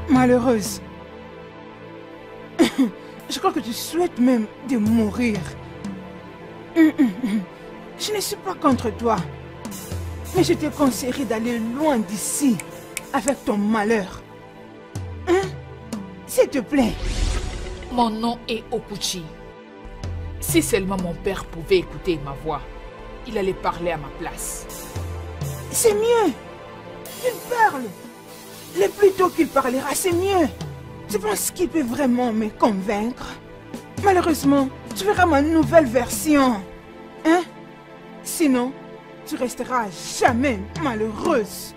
Malheureuse. Je crois que tu souhaites même de mourir. Je ne suis pas contre toi. Mais je te conseillerais d'aller loin d'ici avec ton malheur. Hein? S'il te plaît. Mon nom est Okuchi. Si seulement mon père pouvait écouter ma voix, il allait parler à ma place. C'est mieux. Il parle. Le plus tôt qu'il parlera, c'est mieux. Je pense qu'il peut vraiment me convaincre. Malheureusement, tu verras ma nouvelle version. Hein? Sinon, tu resteras jamais malheureuse.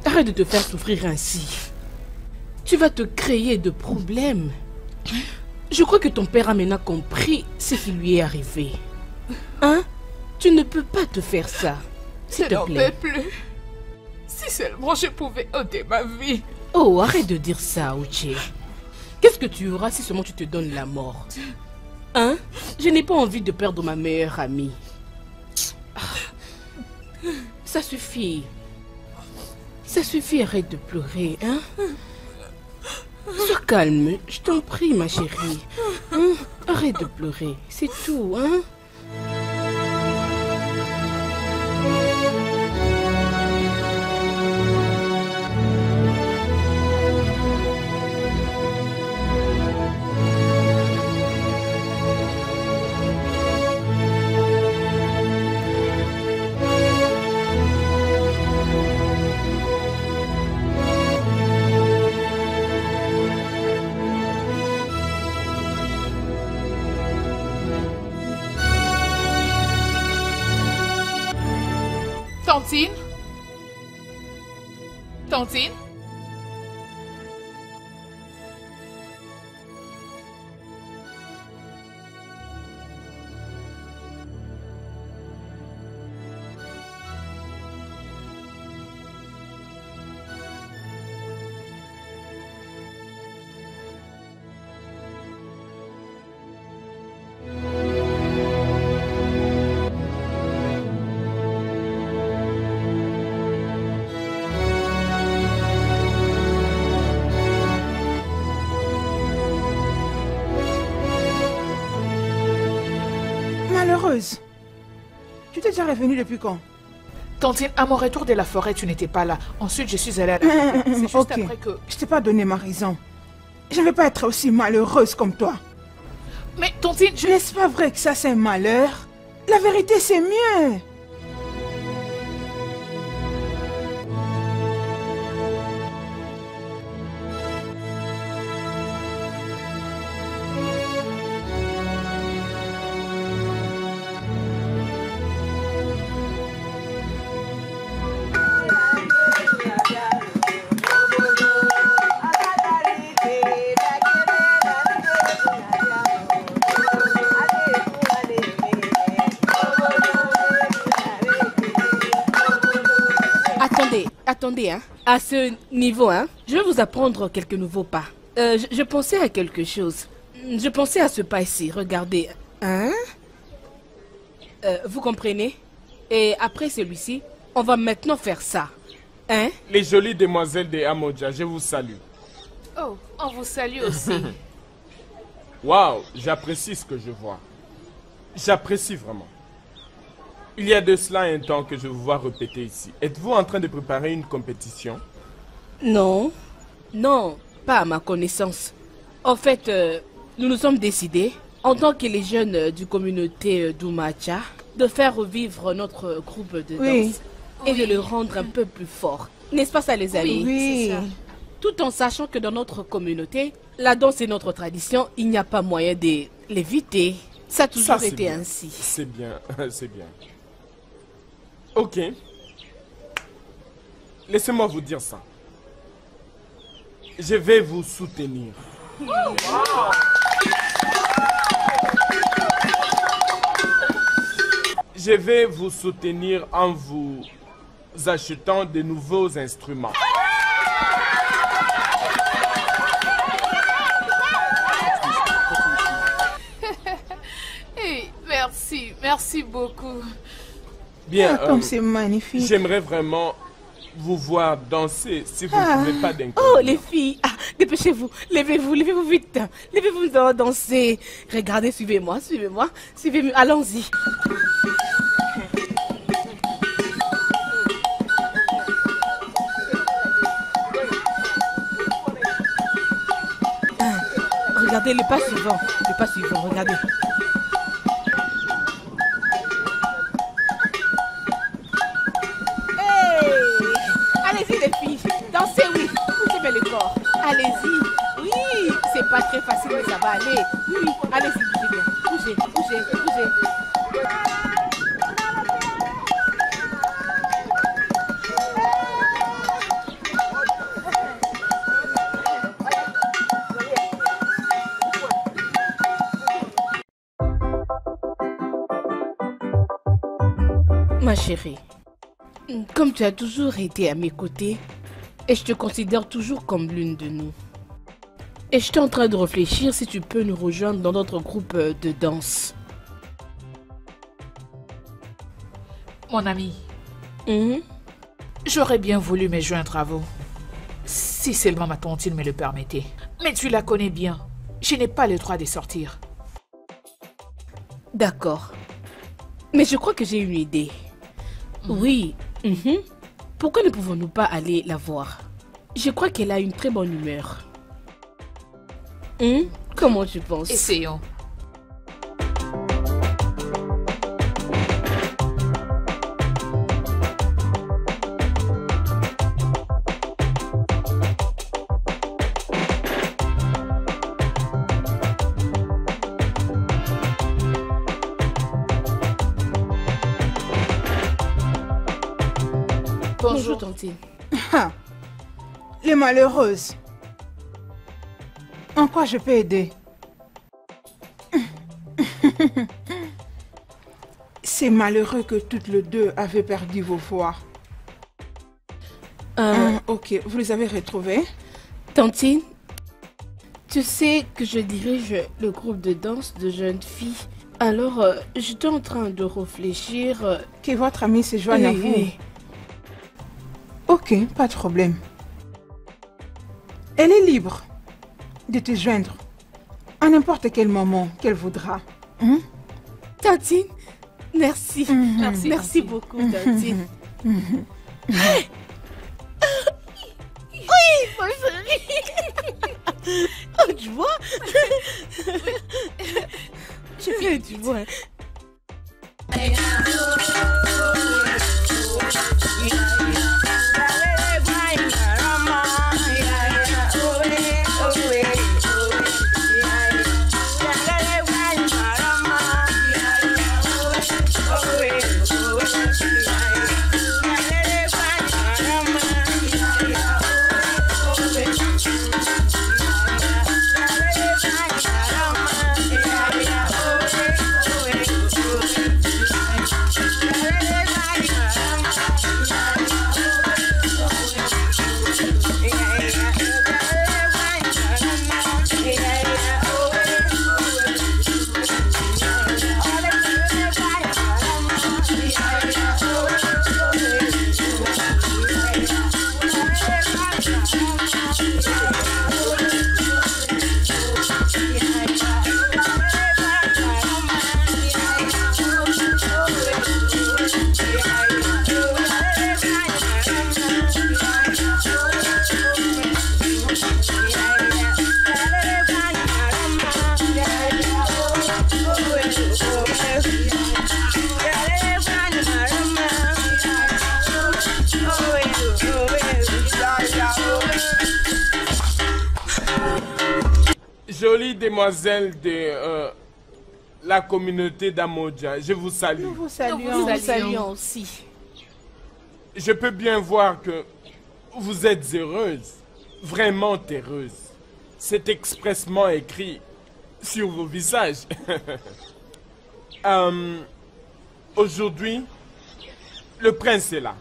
Arrête de te faire souffrir ainsi. Tu vas te créer de problèmes. Je crois que ton père a maintenant compris ce qui lui est arrivé. Hein? Tu ne peux pas te faire ça. S'il te plaît. Je n'en peux plus. Si seulement je pouvais ôter ma vie. Oh, arrête de dire ça, Uche. Qu'est-ce que tu auras si seulement tu te donnes la mort? Hein? Je n'ai pas envie de perdre ma meilleure amie. Ça suffit. Ça suffit, arrête de pleurer, hein? Sois calme, je t'en prie, ma chérie. Hein? Arrête de pleurer, c'est tout, hein? Tantine? Tantine? Malheureuse. Tu t'es déjà revenue depuis quand? Tantine, à mon retour de la forêt, tu n'étais pas là. Ensuite, je suis allée à la... C'est juste Ok. après que... Je t'ai pas donné ma raison. Je ne vais pas être aussi malheureuse comme toi. Mais Tantine, je... N'est-ce pas vrai que ça c'est un malheur? La vérité c'est mieux. attendez, hein. À ce niveau, hein, je vais vous apprendre quelques nouveaux pas. Je pensais à quelque chose. Je pensais à ce pas ici, regardez. Hein? Vous comprenez? Et après celui-ci, on va maintenant faire ça. Hein? Les jolies demoiselles de Amoja, je vous salue. Oh, on vous salue aussi. Waouh, j'apprécie ce que je vois. J'apprécie vraiment. Il y a de cela un temps que je vous vois répéter ici. Êtes-vous en train de préparer une compétition? Non. Non, pas à ma connaissance. En fait, nous nous sommes décidés, en tant que les jeunes du communauté d'Umacha, de faire revivre notre groupe de danse et de le rendre un peu plus fort. N'est-ce pas ça, les amis? Oui. C'est ça. Tout en sachant que dans notre communauté, la danse est notre tradition, il n'y a pas moyen de l'éviter. Ça a toujours c'est été bien. ainsi. C'est bien, c'est bien. Ok. Laissez-moi vous dire ça. Je vais vous soutenir. Je vais vous soutenir en vous achetant de nouveaux instruments. Hey, merci, merci beaucoup. Bien, Comme c'est magnifique. j'aimerais vraiment vous voir danser si vous ne trouvez pas d'inconvénients. Oh, les filles, dépêchez-vous, levez-vous vite. Levez-vous, nous allons danser. Regardez, suivez-moi, suivez-moi, allons-y. Regardez le pas suivant, regardez. Hey! Allez-y les filles, dansez, oui, vous aimez le corps. Allez-y, oui, c'est pas très facile mais ça va aller. Oui, allez-y, bougez bien, bougez. Ma chérie, comme tu as toujours été à mes côtés, et je te considère toujours comme l'une de nous. Et je suis en train de réfléchir si tu peux nous rejoindre dans notre groupe de danse. Mon ami, Mhm. j'aurais bien voulu me joindre à vous. Si seulement ma tontine me le permettait. Mais tu la connais bien. Je n'ai pas le droit de sortir. D'accord. Mais je crois que j'ai une idée. Oui. Mhm. Pourquoi ne pouvons-nous pas aller la voir? Je crois qu'elle a une très bonne humeur. Comment tu penses? Essayons. Bonjour, Tantine. Ah, les malheureuses. En quoi je peux aider? C'est malheureux que toutes les deux avez perdu vos voix. Ok, vous les avez retrouvées? Tantine, tu sais que je dirige le groupe de danse de jeunes filles. Alors, j'étais en train de réfléchir. Que votre amie se joigne à vous. Oui. Ok, pas de problème. Elle est libre de te joindre à n'importe quel moment qu'elle voudra. Tantine, merci. Merci, Merci Tantine. beaucoup, Tantine. Oui, ma chérie. Oh, tu vois? Tu vois. demoiselles de la communauté d'Amodja, je vous salue. Nous vous Nous saluons. vous saluons aussi. Je peux bien voir que vous êtes heureuse, vraiment heureuse. C'est expressement écrit sur vos visages. Aujourd'hui, le prince est là.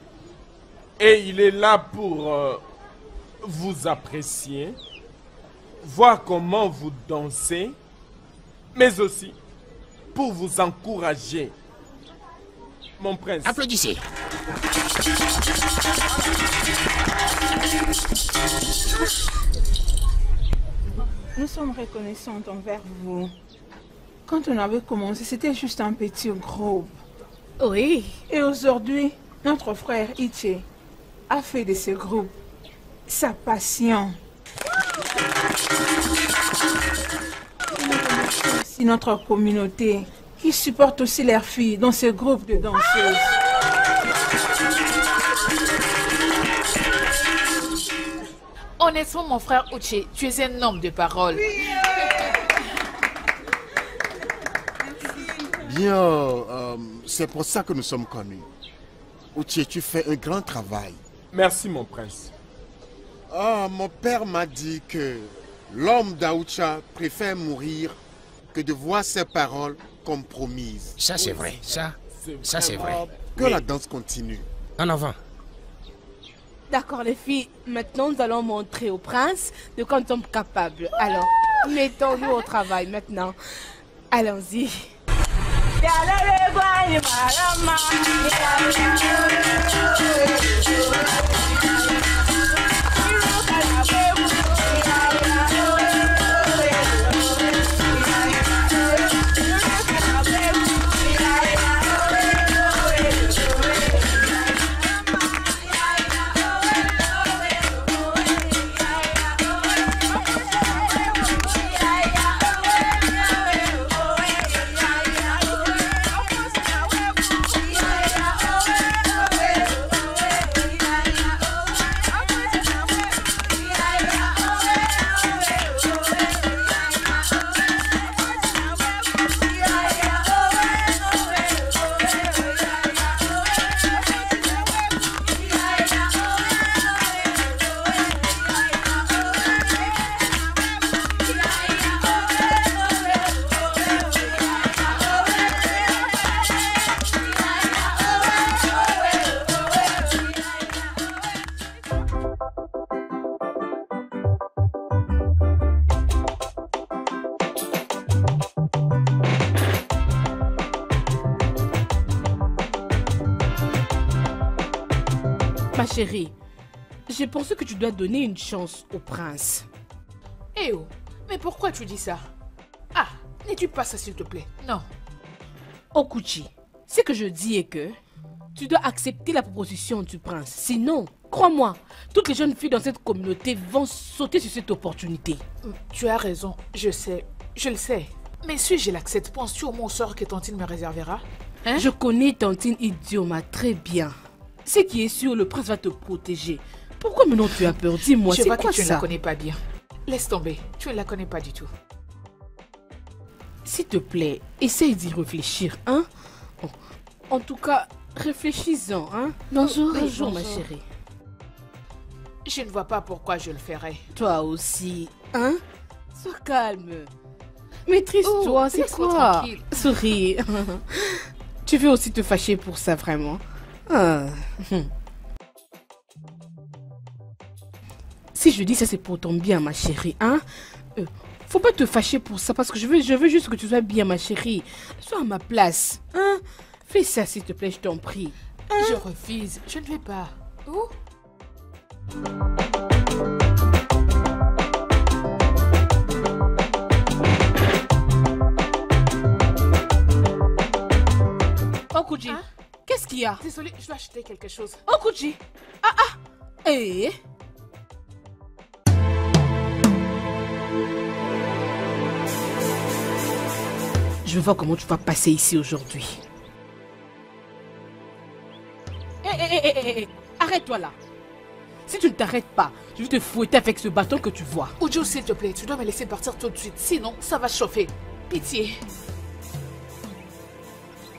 Et il est là pour vous apprécier, voir comment vous dansez, mais aussi pour vous encourager. Mon prince. Applaudissez. Nous sommes reconnaissantes envers vous. Quand on avait commencé, c'était juste un petit groupe. Oui. Et aujourd'hui, notre frère Iche a fait de ce groupe sa passion. Et nous remercions aussi notre communauté qui supporte aussi leurs filles dans ce groupe de danseuses. Honnêtement, mon frère Uche, tu es un homme de parole. Bien, c'est pour ça que nous sommes connus. Uche, tu fais un grand travail. Merci, mon prince. Ah, mon père m'a dit que l'homme d'Aoucha préfère mourir que de voir ses paroles compromises. Ça c'est vrai, ça c'est vrai. Que la danse continue. En avant. D'accord les filles, maintenant nous allons montrer au prince de quoi nous sommes capables. Alors, mettons-nous au travail maintenant. Allons-y. Ma chérie, je pense que tu dois donner une chance au prince. Eh oh, mais pourquoi tu dis ça? Ah, n'es-tu pas ça s'il te plaît? Non. Okuchi, ce que je dis est que tu dois accepter la proposition du prince. Sinon, crois-moi, toutes les jeunes filles dans cette communauté vont sauter sur cette opportunité. Tu as raison, je sais, je le sais. Mais si je l'accepte, penses-tu au mon sort que Tantine me réservera? Hein? Je connais Tantine Idioma très bien. Ce qui est sûr, le prince va te protéger. Pourquoi maintenant tu as peur? Dis-moi, Je c'est vois quoi que tu ne ça? la connais pas bien. Laisse tomber, tu ne la connais pas du tout. S'il te plaît, essaye d'y réfléchir, hein? En tout cas, réfléchis-en, hein? Bonjour, bonjour. ma chérie. Je ne vois pas pourquoi je le ferais. Toi aussi, hein? Sois calme. Maîtrise-toi, Oh, c'est laisse-moi quoi? tranquille. Souris. Tu veux aussi te fâcher pour ça, vraiment? Ah. Si je dis ça, c'est pour ton bien, ma chérie, hein? Faut pas te fâcher pour ça, parce que je veux juste que tu sois bien, ma chérie. Sois à ma place, hein? Fais ça, s'il te plaît, je t'en prie. Je refuse, je ne vais pas. Où? Okuji, Hein? qu'est-ce qu'il y a? Désolée, je dois acheter quelque chose. Okuji! Eh? Je veux voir comment tu vas passer ici aujourd'hui. Arrête-toi là. Si tu ne t'arrêtes pas, je vais te fouetter avec ce bâton que tu vois. Uju, s'il te plaît, tu dois me laisser partir tout de suite. Sinon, ça va chauffer. Pitié.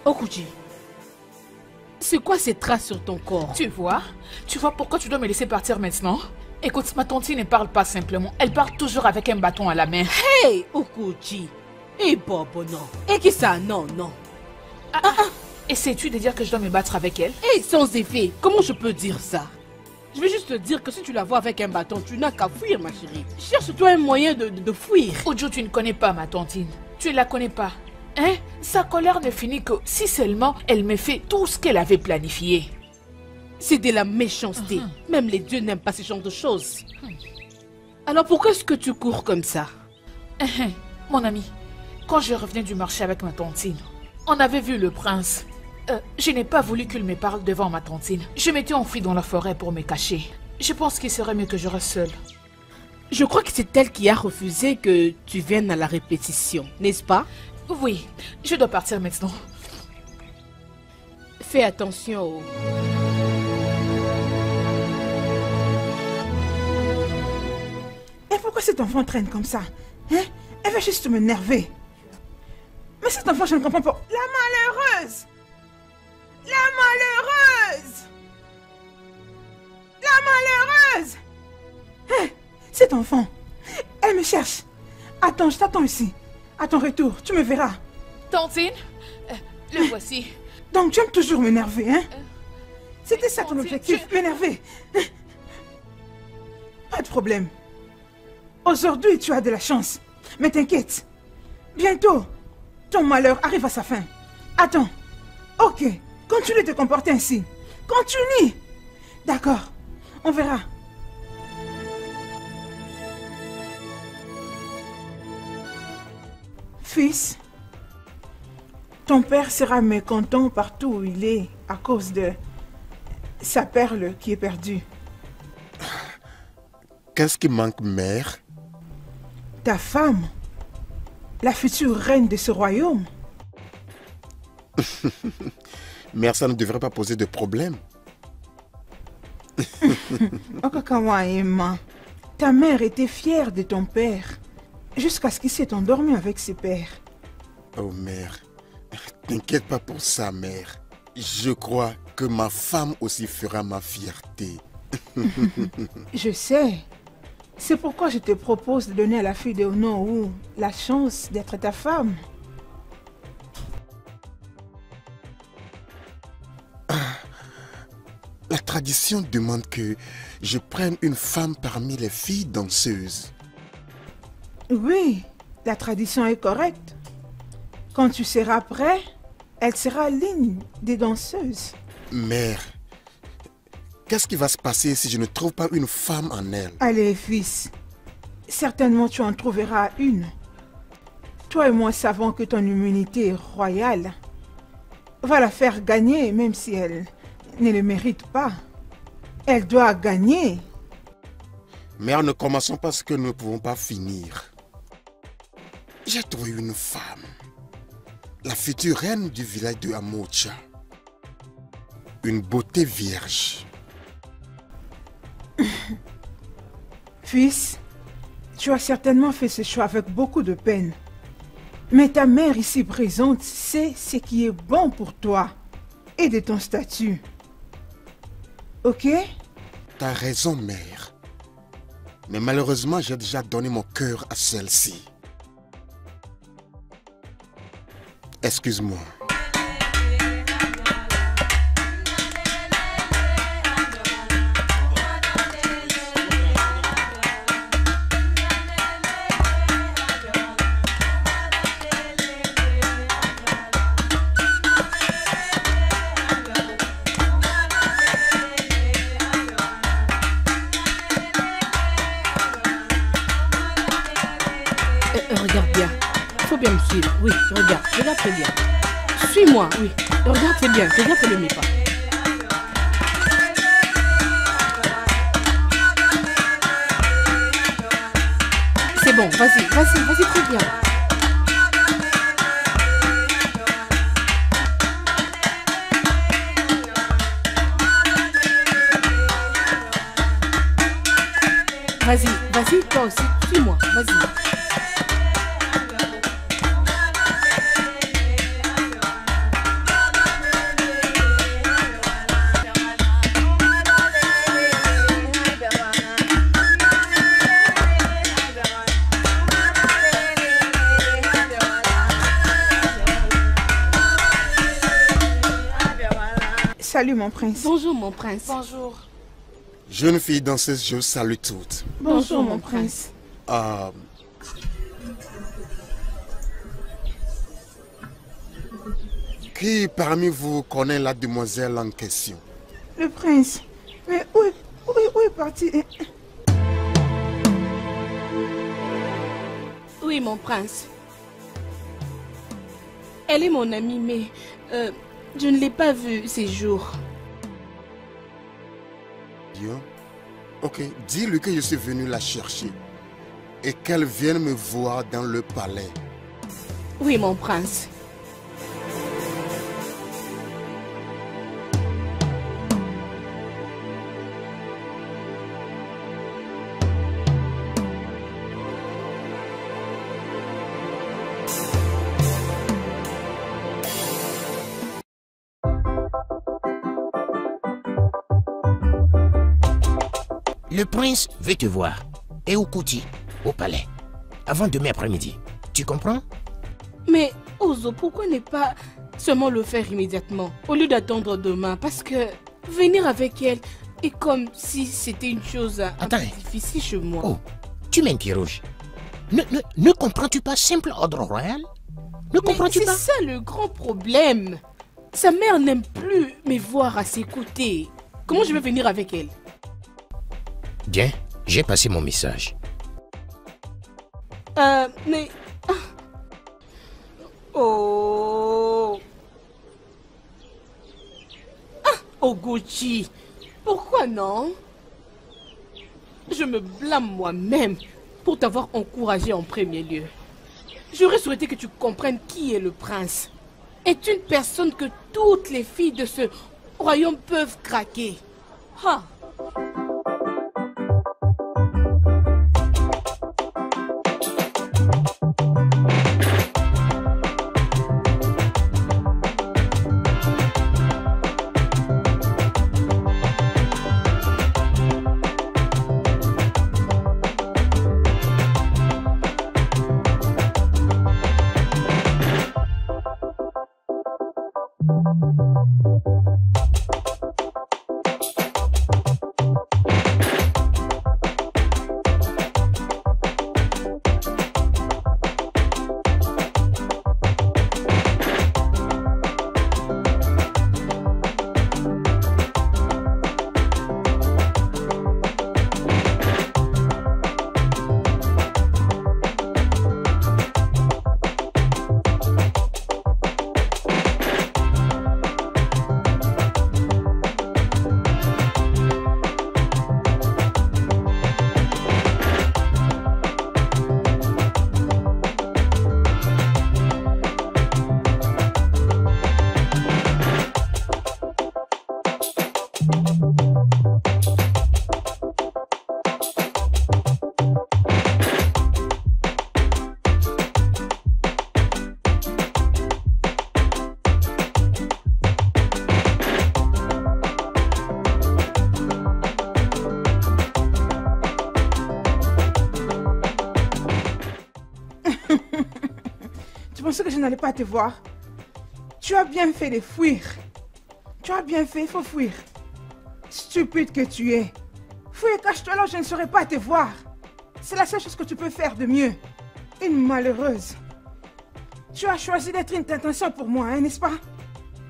Okuchi, c'est quoi ces traces sur ton corps? Tu vois pourquoi tu dois me laisser partir maintenant? Écoute, ma tontine ne parle pas simplement. Elle parle toujours avec un bâton à la main. Hey, Okuchi. Eh, Bobo, non. Et qui ça? Non, non. Essaies-tu de dire que je dois me battre avec elle? Eh, sans effet, comment je peux dire ça? Je vais juste te dire que si tu la vois avec un bâton, tu n'as qu'à fuir, ma chérie. Cherche-toi un moyen de fuir. Uju, tu ne connais pas ma tontine. Tu ne la connais pas. Hein? Sa colère ne finit que si seulement elle me fait tout ce qu'elle avait planifié. C'est de la méchanceté. Même les dieux n'aiment pas ce genre de choses. Alors pourquoi est-ce que tu cours comme ça? Mon ami, quand je revenais du marché avec ma tontine, on avait vu le prince. Je n'ai pas voulu qu'il me parle devant ma tontine. Je m'étais enfui dans la forêt pour me cacher. Je pense qu'il serait mieux que je reste seule. Je crois que c'est elle qui a refusé que tu viennes à la répétition, n'est-ce pas? Oui, je dois partir maintenant. Fais attention au... Et pourquoi cet enfant traîne comme ça? Hein? Elle va juste m'énerver. Mais cet enfant, je ne comprends pas. La malheureuse! La malheureuse! La malheureuse! Hein? Cet enfant, elle me cherche. Attends, je t'attends ici. À ton retour, tu me verras. Tontine, le voici. Donc tu aimes toujours m'énerver, hein? C'était ça ton Tontine, objectif, m'énerver. Pas de problème. Aujourd'hui, tu as de la chance. Mais t'inquiète. Bientôt, ton malheur arrive à sa fin. Attends. Ok. Continue de te comporter ainsi. Continue. D'accord. On verra. Fils, ton père sera mécontent partout où il est à cause de sa perle qui est perdue. Qu'est-ce qui manque, mère? Ta femme, la future reine de ce royaume. Mère, ça ne devrait pas poser de problème. Okakawa Emma, ta mère était fière de ton père jusqu'à ce qu'il s'est endormi avec ses pères. Oh, mère, t'inquiète pas pour ça, mère. Je crois que ma femme aussi fera ma fierté. Je sais. C'est pourquoi je te propose de donner à la fille de Onowu la chance d'être ta femme. La tradition demande que je prenne une femme parmi les filles danseuses. Oui, la tradition est correcte. Quand tu seras prêt, elle sera l'une des danseuses. Mère, qu'est-ce qui va se passer si je ne trouve pas une femme en elle? Allez, fils. Certainement tu en trouveras une. Toi et moi savons que ton immunité royale va la faire gagner même si elle ne le mérite pas. Elle doit gagner. Mère, ne commençons pas ce que nous ne pouvons pas finir. J'ai trouvé une femme. La future reine du village de Amocha. Une beauté vierge. Fils, tu as certainement fait ce choix avec beaucoup de peine. Mais ta mère ici présente sait ce qui est bon pour toi et de ton statut. Ok? T'as raison, mère. Mais malheureusement, j'ai déjà donné mon cœur à celle-ci. Excuse-moi. Regarde bien. Il faut bien me suivre. Oui, regarde très bien. Suis-moi, oui. Regarde très bien. Regarde le mes pas. C'est bon, vas-y très bien. Vas-y, toi aussi, suis-moi, vas-y. Salut mon prince. Bonjour mon prince. Bonjour. Jeune fille danseuse, je vous salue toutes. Bonjour mon prince. Qui parmi vous connaît la demoiselle en question? Le prince. Mais où est parti? Oui mon prince. Elle est mon amie mais je ne l'ai pas vue ces jours. Bien. Ok, dis-lui que je suis venu la chercher et qu'elle vienne me voir dans le palais. Oui mon prince. Le prince veut te voir. Et au Kuti, au palais. Avant demain après-midi. Tu comprends? Mais Ozo, pourquoi ne pas seulement le faire immédiatement au lieu d'attendre demain? Parce que venir avec elle est comme si c'était une chose un peu difficile chez moi. Oh, tu m'interroges. Ne comprends-tu pas simple ordre royal? Ne comprends-tu pas? C'est ça le grand problème. Sa mère n'aime plus me voir à ses côtés. Comment je vais venir avec elle? Bien, j'ai passé mon message. Mais... Oh... Oguchi, pourquoi non? Je me blâme moi-même pour t'avoir encouragé en premier lieu. J'aurais souhaité que tu comprennes qui est le prince. Est une personne que toutes les filles de ce royaume peuvent craquer. Ah. Que je n'allais pas te voir. Tu as bien fait de fuir. Tu as bien fait, il faut fuir. Stupide que tu es. Fuis et cache-toi là, je ne saurais pas te voir. C'est la seule chose que tu peux faire de mieux. Une malheureuse. Tu as choisi d'être une tentation pour moi, hein, n'est-ce pas?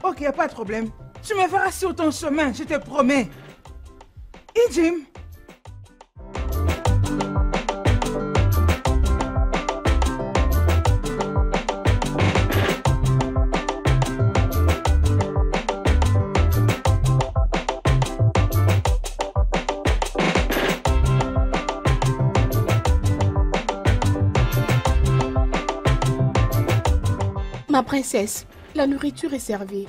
Ok, pas de problème. Tu me verras sur ton chemin, je te promets. Et Jim? Ma princesse, la nourriture est servie.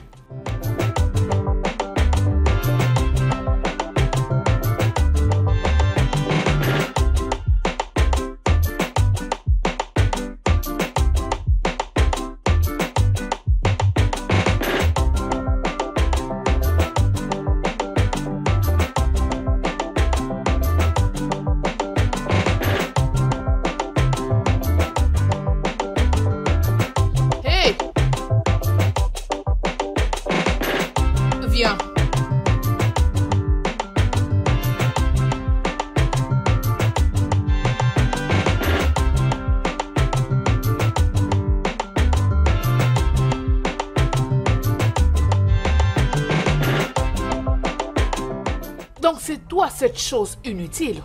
c'est toi cette chose inutile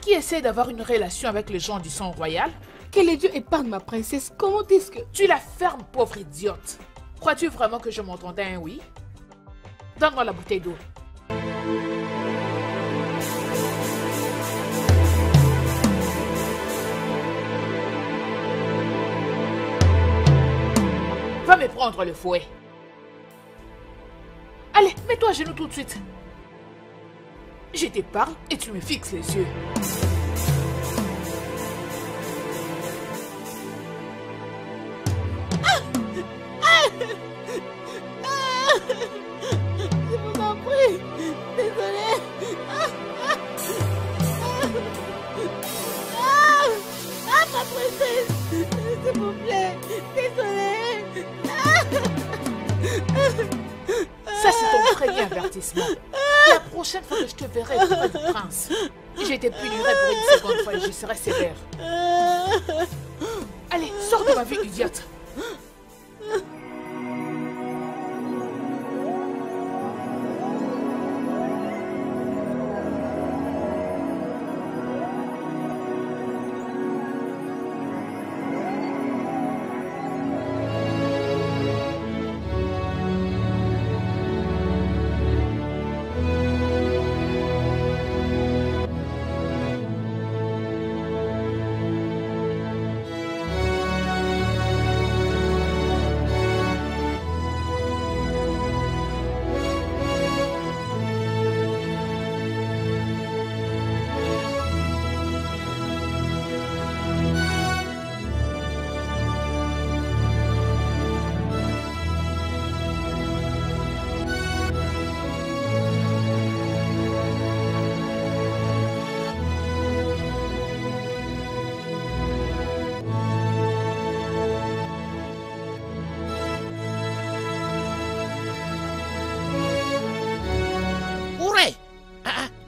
qui essaie d'avoir une relation avec les gens du sang royal. Que les dieux épargnent ma princesse. Comment est-ce que... Tu la fermes, pauvre idiote. Crois-tu vraiment que je m'entendais un oui? Donne-moi la bouteille d'eau. Va me prendre le fouet. Allez, mets-toi à genoux tout de suite. Je te parle et tu me fixes les yeux. Je vous en prie. Désolée. Ma princesse. S'il vous plaît. Désolée. Ça, c'est ton premier avertissement. La prochaine fois que je te verrai auprès du prince, je te punirai pour une seconde fois et je serai sévère. Allez, sors de ma vie, idiote.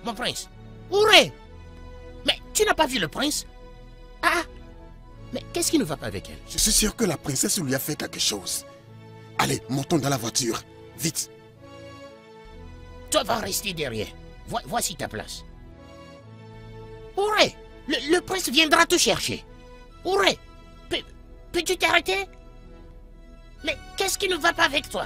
Mon prince. Ouré! Mais tu n'as pas vu le prince? Ah! Mais qu'est-ce qui ne va pas avec elle? Je suis sûr que la princesse lui a fait quelque chose. Allez, montons dans la voiture. Vite. Toi vas rester derrière. Voici ta place. Ouré! Le prince viendra te chercher. Ouré! Peux-tu t'arrêter? Mais qu'est-ce qui ne va pas avec toi?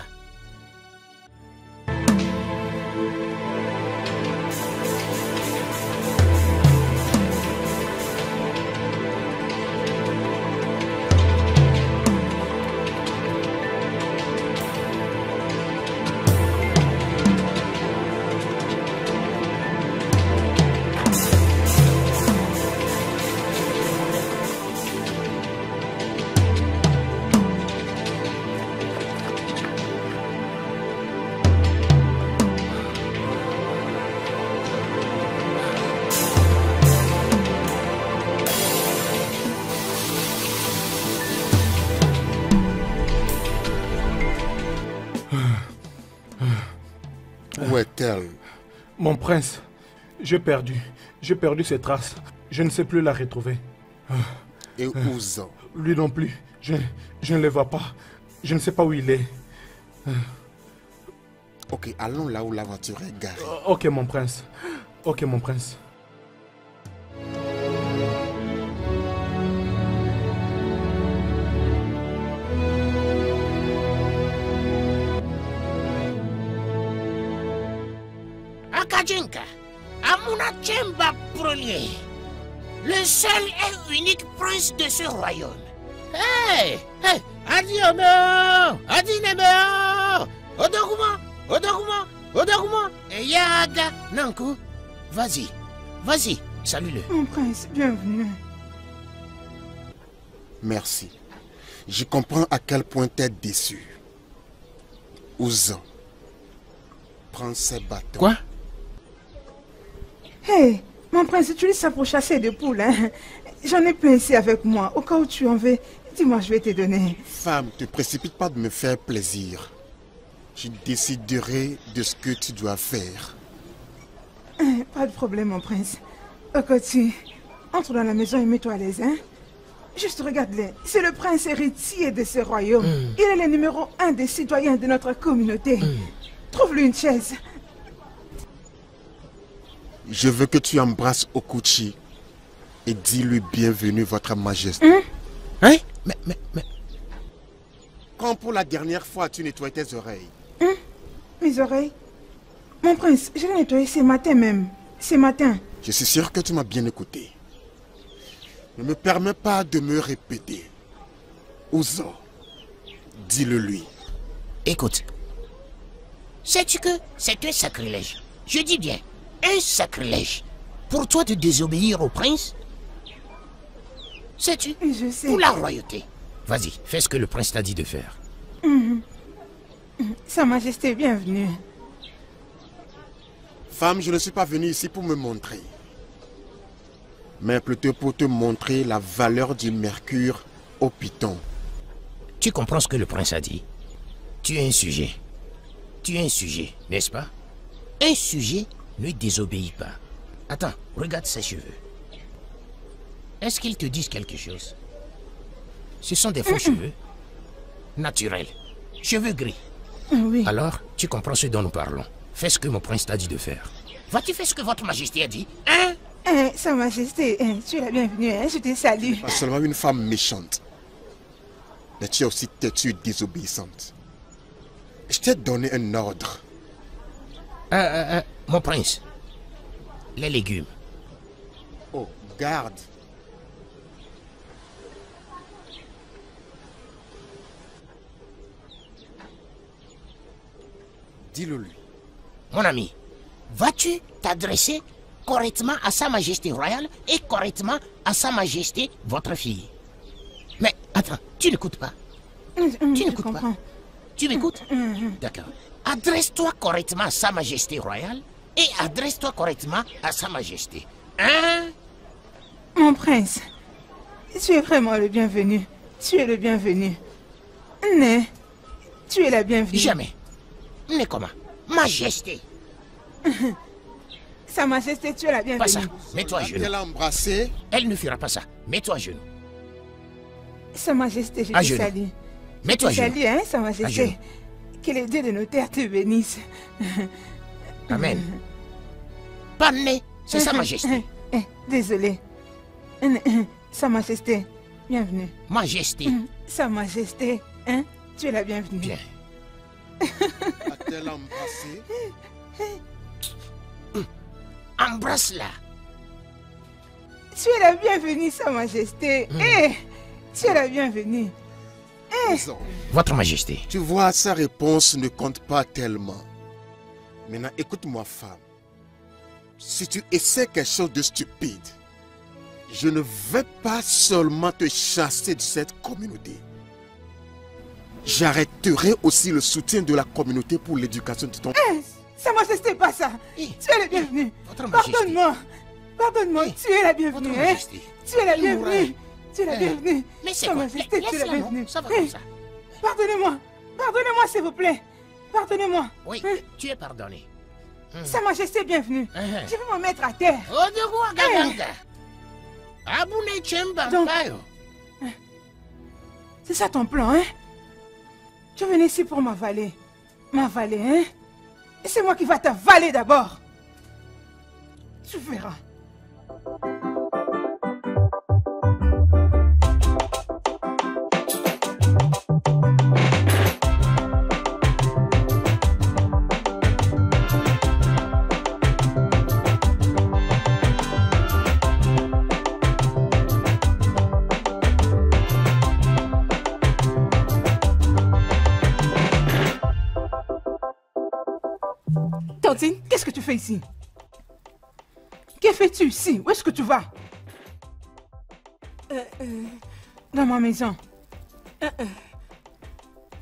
Où est-elle? Mon prince, j'ai perdu ses traces. Je ne sais plus la retrouver. Et Ouzo? Lui non plus. Je ne le vois pas. Je ne sais pas où il est. Ok, allons là où la voiture est garée. Ok, mon prince. Ok, mon prince. Akajinka, Amuna Chemba Ier, le seul et unique prince de ce royaume. Hey! Hey! Adiono! Adinemo! Odoguma! Et Yaga Nanku. Vas-y, salue-le. Mon prince, bienvenue. Merci. Je comprends à quel point tu es déçu. Ouzo, prends ces bâtons. Quoi? Hey, mon prince, utilise ça pour chasser des poules, hein? J'en ai plein ici avec moi. Au cas où tu en veux, dis-moi, je vais te donner. Femme, ne te précipite pas de me faire plaisir. Je déciderai de ce que tu dois faire. Pas de problème, mon prince. Okoti, entre dans la maison et mets-toi à l'aise, hein? Juste regarde-le. C'est le prince héritier de ce royaume. Il est le numéro 1 des citoyens de notre communauté. Trouve-lui une chaise. Je veux que tu embrasses Okuchi et dis-lui bienvenue, votre majesté. Hein? Mais... Quand pour la dernière fois tu nettoies tes oreilles? Mes oreilles? Mon prince, je l'ai nettoyé ce matin même. Ce matin. Je suis sûr que tu m'as bien écouté. Ne me permets pas de me répéter. Ouzo, dis-le lui. Écoute, sais-tu que c'est un sacrilège? Je dis bien, un sacrilège. Pour toi de désobéir au prince? Sais-tu? Je sais. Pour la royauté. Vas-y, fais ce que le prince t'a dit de faire. Sa Majesté, bienvenue. Femme, je ne suis pas venu ici pour me montrer, mais plutôt pour te montrer la valeur du mercure au python. Tu comprends ce que le prince a dit? Tu es un sujet. Tu es un sujet, n'est-ce pas? Un sujet ne désobéit pas. Attends, regarde ses cheveux. Est-ce qu'ils te disent quelque chose? Ce sont des faux cheveux. Naturels. Cheveux gris. Oui. Alors, tu comprends ce dont nous parlons. Fais ce que mon prince t'a dit de faire. Vas-tu faire ce que votre majesté a dit? Hein? Sa Majesté, tu es la bienvenue, je te salue. Pas seulement une femme méchante, mais tu es aussi têtue et désobéissante. Je t'ai donné un ordre. Mon prince, les légumes. Oh, garde. Dis-le lui. Mon ami, vas-tu t'adresser correctement à Sa Majesté royale et correctement à Sa Majesté votre fille? Mais attends, tu n'écoutes pas. Tu n'écoutes pas. Tu m'écoutes? D'accord. Adresse-toi correctement à Sa Majesté royale et adresse-toi correctement à Sa Majesté. Hein? Mon prince, tu es vraiment le bienvenu. Tu es le bienvenu. Né, tu es la bienvenue. Jamais. Né comment? Majesté. Sa Majesté, tu es la bienvenue. Pas ça. Mets-toi à genoux. Elle a embrassé. Elle ne fera pas ça. Mets-toi à genoux. Sa Majesté, je À te genoux. salue. Mets-toi à Je te genoux. salue, hein, Sa À Majesté. genoux. Que les dieux de nos terres te bénissent. Amen. Pas né, c'est Sa Majesté. Désolé. Sa Majesté, bienvenue. Majesté. Sa Majesté, hein, tu es la bienvenue. Bien. A-t-elle embrassé? Embrasse-la. Tu es la bienvenue, Sa Majesté. Tu es la bienvenue. Ouzo, Votre Majesté. tu vois, sa réponse ne compte pas tellement. Maintenant, écoute-moi, femme. Si tu essaies quelque chose de stupide, je ne vais pas seulement te chasser de cette communauté. J'arrêterai aussi le soutien de la communauté pour l'éducation de ton... Sa Majesté, pas ça. Eh, Tu es la bienvenue. Votre Majesté. Pardonne-moi. Pardonne-moi, tu es la Votre bienvenue. Hein? Majesté. Tu es la Il bienvenue. mourrait. Tu es la bienvenue. Mais c'est Sa quoi? Majesté, tu es la Laisse-la, non? bienvenue. Ça va comme ça. Pardonnez-moi. Pardonnez-moi, s'il vous plaît. Pardonnez-moi. Oui, tu es pardonné. Sa Majesté, bienvenue. Uh-huh. Je vais me mettre à terre. Oh, de quoi, Gaganga? Abune Chemba Donc- Mpayo. C'est ça ton plan, hein? Tu es venu ici pour m'avaler. M'avaler, hein? Et c'est moi qui va t'avaler d'abord. Tu verras. Tantine, qu'est-ce que tu fais ici? Que fais-tu ici? Où est-ce que tu vas? Dans ma maison.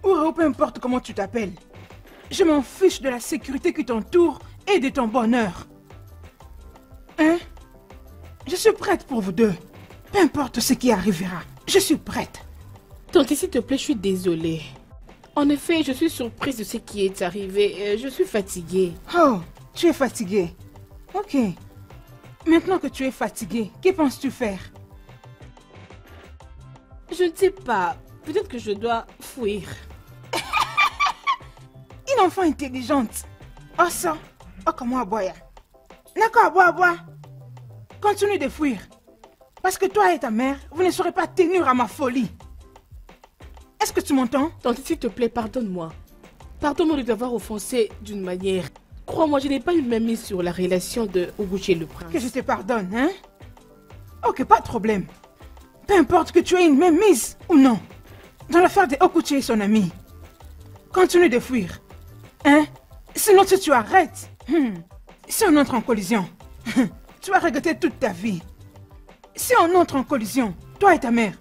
Ou peu importe comment tu t'appelles. Je m'en fiche de la sécurité qui t'entoure et de ton bonheur. Hein? Je suis prête pour vous deux. Peu importe ce qui arrivera, je suis prête. Tante, s'il te plaît, je suis désolée. En effet, je suis surprise de ce qui est arrivé. Je suis fatiguée. Oh, tu es fatiguée. Ok. Maintenant que tu es fatiguée, que penses-tu faire? Je ne sais pas. Peut-être que je dois fuir. Une enfant intelligente. Oh ça. Oh comment aboya. D'accord, bois. Continue de fuir. Parce que toi et ta mère, vous ne saurez pas tenir à ma folie. Est-ce que tu m'entends? Tante, s'il te plaît, pardonne-moi. Pardonne-moi de t'avoir offensé d'une manière. Crois-moi, je n'ai pas une même mise sur la relation de Oguchi et le prince. Que je te pardonne, hein? Ok, pas de problème. Peu importe que tu aies une même mise ou non. Dans l'affaire de Oguchi et son ami. Continue de fuir. Hein? Sinon, si tu arrêtes, si on entre en collision, tu vas regretter toute ta vie. Si on entre en collision, toi et ta mère.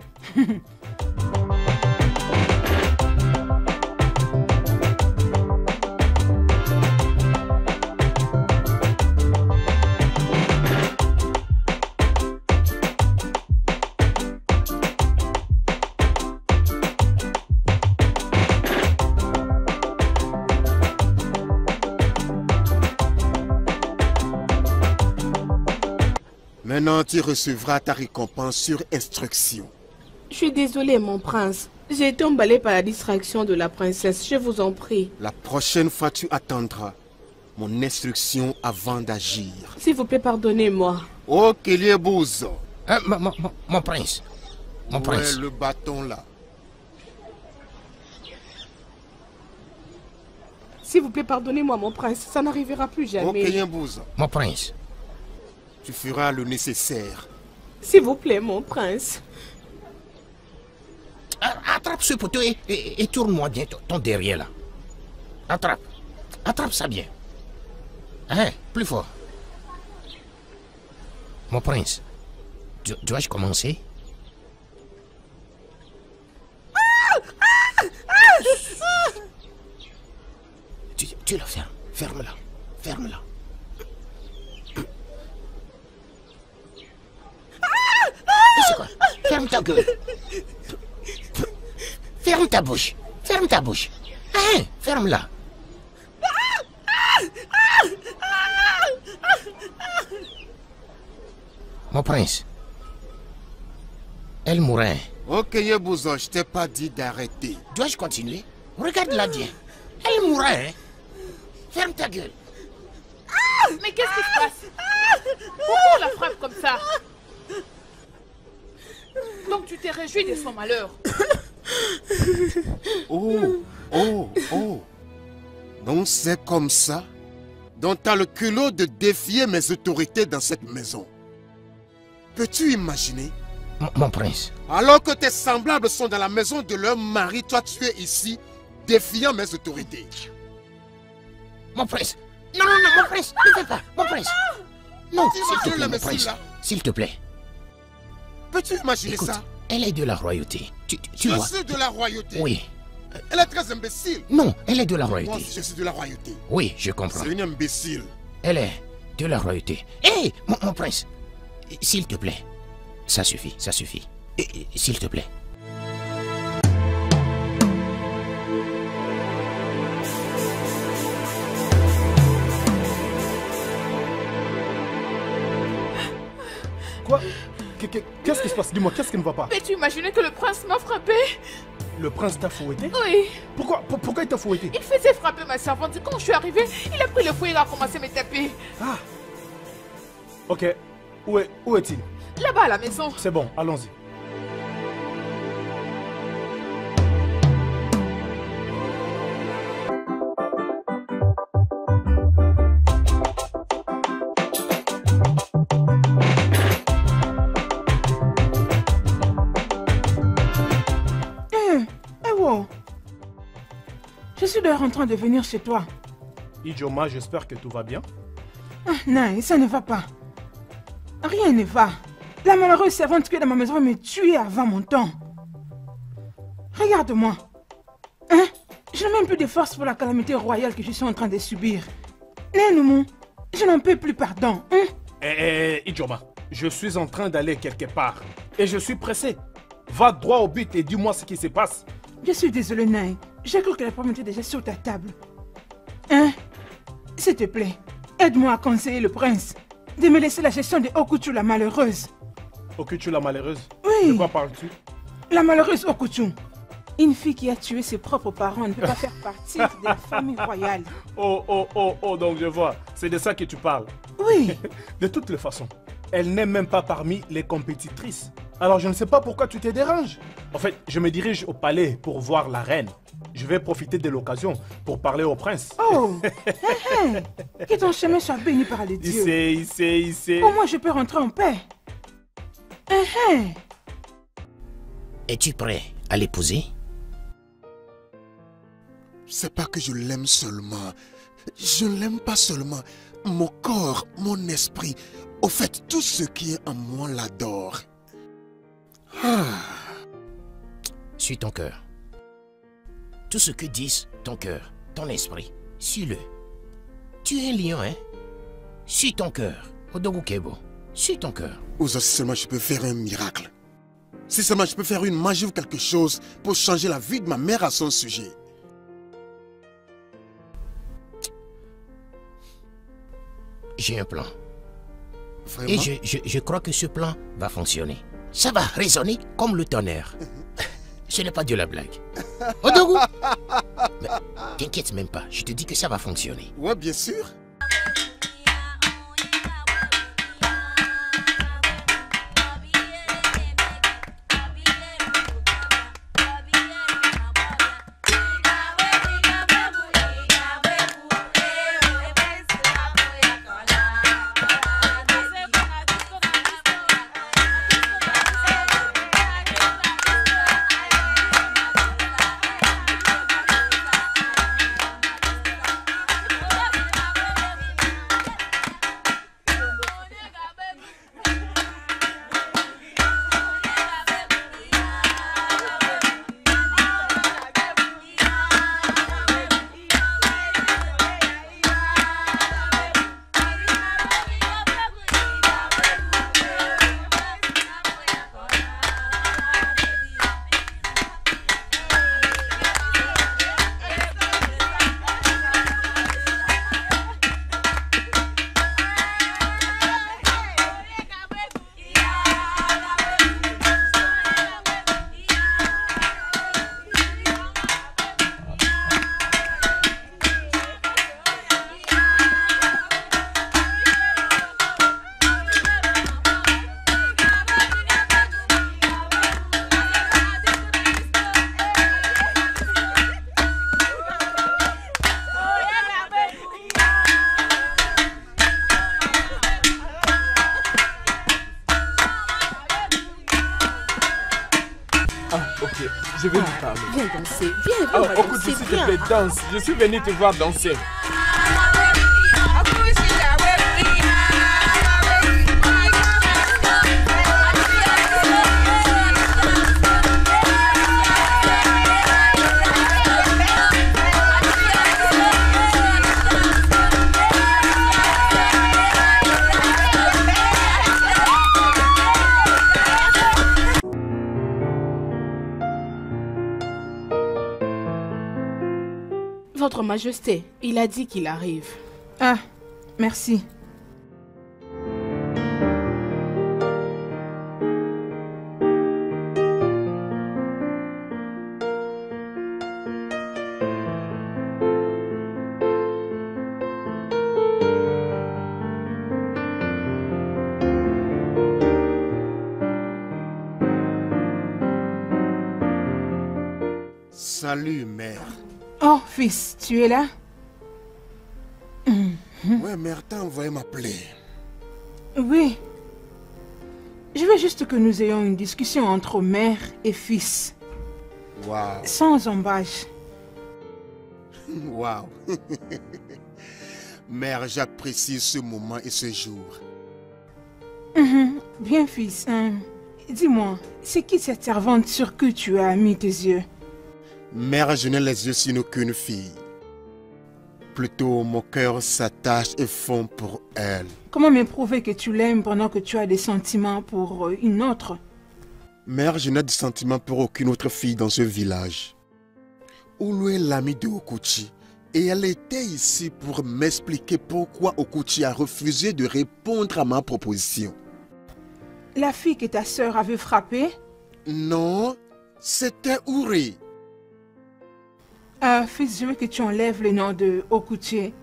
Maintenant, tu recevras ta récompense sur instruction. Je suis désolée, mon prince. J'ai été emballée par la distraction de la princesse. Je vous en prie. La prochaine fois, tu attendras mon instruction avant d'agir. S'il vous plaît, pardonnez-moi. Oh, Kéliebuzo. Mon prince. Mon Ouais, prince. le bâton là. S'il vous plaît, pardonnez-moi, mon prince. Ça n'arrivera plus Oh, jamais. Kéliebuzo. Mon prince. Tu feras le nécessaire. S'il vous plaît, mon prince. Attrape ce poteau et tourne-moi bien ton derrière là. Attrape. Attrape ça bien. Hein, plus fort. Mon prince, dois-je commencer? Tu la fermes. Ferme-la. Ferme-la. C'est quoi? Ferme ta gueule. Ferme ta bouche. Ferme ta bouche. Hein? Ferme-la. Mon prince. Elle mourrait. Ok, Kéliebuzo, je t'ai pas dit d'arrêter. Dois-je continuer? Regarde-la bien. Elle mourrait. Hein? Ferme ta gueule. Mais qu'est-ce qui se passe? Pourquoi on la frappe comme ça? Donc tu t'es réjoui de son malheur. Oh. Donc c'est comme ça? Donc t'as le culot de défier mes autorités dans cette maison. Peux-tu imaginer? Mon prince. Alors que tes semblables sont dans la maison de leur mari, toi tu es ici, défiant mes autorités. Mon prince. Non, mon prince. Ne fais pas. Mon prince. Non, s'il te plaît, mon prince. S'il te plaît. Peux-tu imaginer Écoute, ça? elle est de la royauté. Tu Je vois? suis de la royauté. Oui. Elle est très imbécile. Non, elle est de la Moi royauté. aussi, je suis de la royauté. Oui, je comprends. C'est une imbécile. Elle est de la royauté. Hé, mon prince. S'il te plaît. Ça suffit, ça suffit. S'il te plaît. Quoi? Qu'est-ce qui se passe? Dis-moi, qu'est-ce qui ne va pas? Peux-tu imaginer que le prince m'a frappé? Le prince t'a fouetté? Oui. Pourquoi il t'a fouetté? Il faisait frapper ma servante. Quand je suis arrivée, il a pris le fouet et il a commencé à me taper. Ah. Ok. Où est-il? Là-bas à la maison. C'est bon, allons-y. Je suis d'ailleurs en train de venir chez toi. Ijoma, j'espère que tout va bien. Ah, non, ça ne va pas. Rien ne va. La malheureuse servante qui est dans ma maison va me tuer avant mon temps. Regarde-moi. Hein? Je n'ai même plus de force pour la calamité royale que je suis en train de subir. Nénoumou, je n'en peux plus pardon. Hein? Ijoma, je suis en train d'aller quelque part. Et je suis pressé. Va droit au but et dis-moi ce qui se passe. Je suis désolé, Naï. J'ai cru que la pomme était déjà sur ta table. Hein? S'il te plaît, aide-moi à conseiller le prince de me laisser la gestion de Okuchu la malheureuse. Okuchu la malheureuse? Oui. De quoi parles-tu? La malheureuse Okuchu. Une fille qui a tué ses propres parents ne peut pas faire partie de la famille royale. Oh, donc je vois. C'est de ça que tu parles. Oui. De toutes les façons, elle n'est même pas parmi les compétitrices. Alors je ne sais pas pourquoi tu te déranges. En fait, je me dirige au palais pour voir la reine. Je vais profiter de l'occasion pour parler au prince. Oh, que ton chemin soit béni par les dieux. Il sait. Au moins je peux rentrer en paix. Es-tu prêt à l'épouser? C'est pas que je l'aime seulement. Je ne l'aime pas seulement. Mon corps, mon esprit, au fait, tout ce qui est en moi l'adore. Suis ton cœur. Tout ce que disent ton cœur, ton esprit, suis-le. Tu es un lion, hein? Suis ton cœur. Odogukebo, suis ton cœur. Ou si seulement je peux faire un miracle. Si seulement je peux faire une magie ou quelque chose pour changer la vie de ma mère à son sujet. J'ai un plan. Vraiment? Et je crois que ce plan va fonctionner. Ça va résonner comme le tonnerre. Ce n'est pas de la blague. Odogu! Mais t'inquiète même pas, je te dis que ça va fonctionner. Ouais, bien sûr. Je vais lui parler. Viens danser, viens, Oh, on va écoute, danser, s'il te viens. plaît, danse. Je suis venu te voir danser. Votre Majesté, il a dit qu'il arrive. Ah, merci. Salut, mère. Oh, fils, tu es là? Ouais, mère t'a envoyé m'appeler. Oui. Je veux juste que nous ayons une discussion entre mère et fils. Waouh. Sans embâche. Waouh. Mère, j'apprécie ce moment et ce jour. Bien, fils. Dis-moi, c'est qui cette servante sur qui tu as mis tes yeux? Mère, je n'ai les yeux sur aucune fille. Plutôt, mon cœur s'attache et fond pour elle. Comment me prouver que tu l'aimes pendant que tu as des sentiments pour une autre? Mère, je n'ai de sentiments pour aucune autre fille dans ce village. Oulu est l'amie de Okuchi. Et elle était ici pour m'expliquer pourquoi Okuchi a refusé de répondre à ma proposition. La fille que ta sœur avait frappée? Non, c'était Uri. Fils, je veux que tu enlèves le nom de Okuchi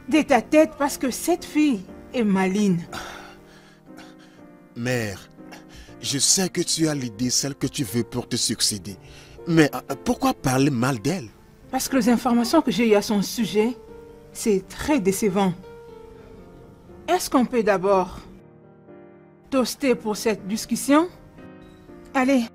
de ta tête parce que cette fille et maligne. Mère, je sais que tu as l'idée, celle que tu veux pour te succéder. Mais pourquoi parler mal d'elle? Parce que les informations que j'ai eues à son sujet, c'est très décevant. Est-ce qu'on peut d'abord toaster pour cette discussion? Allez.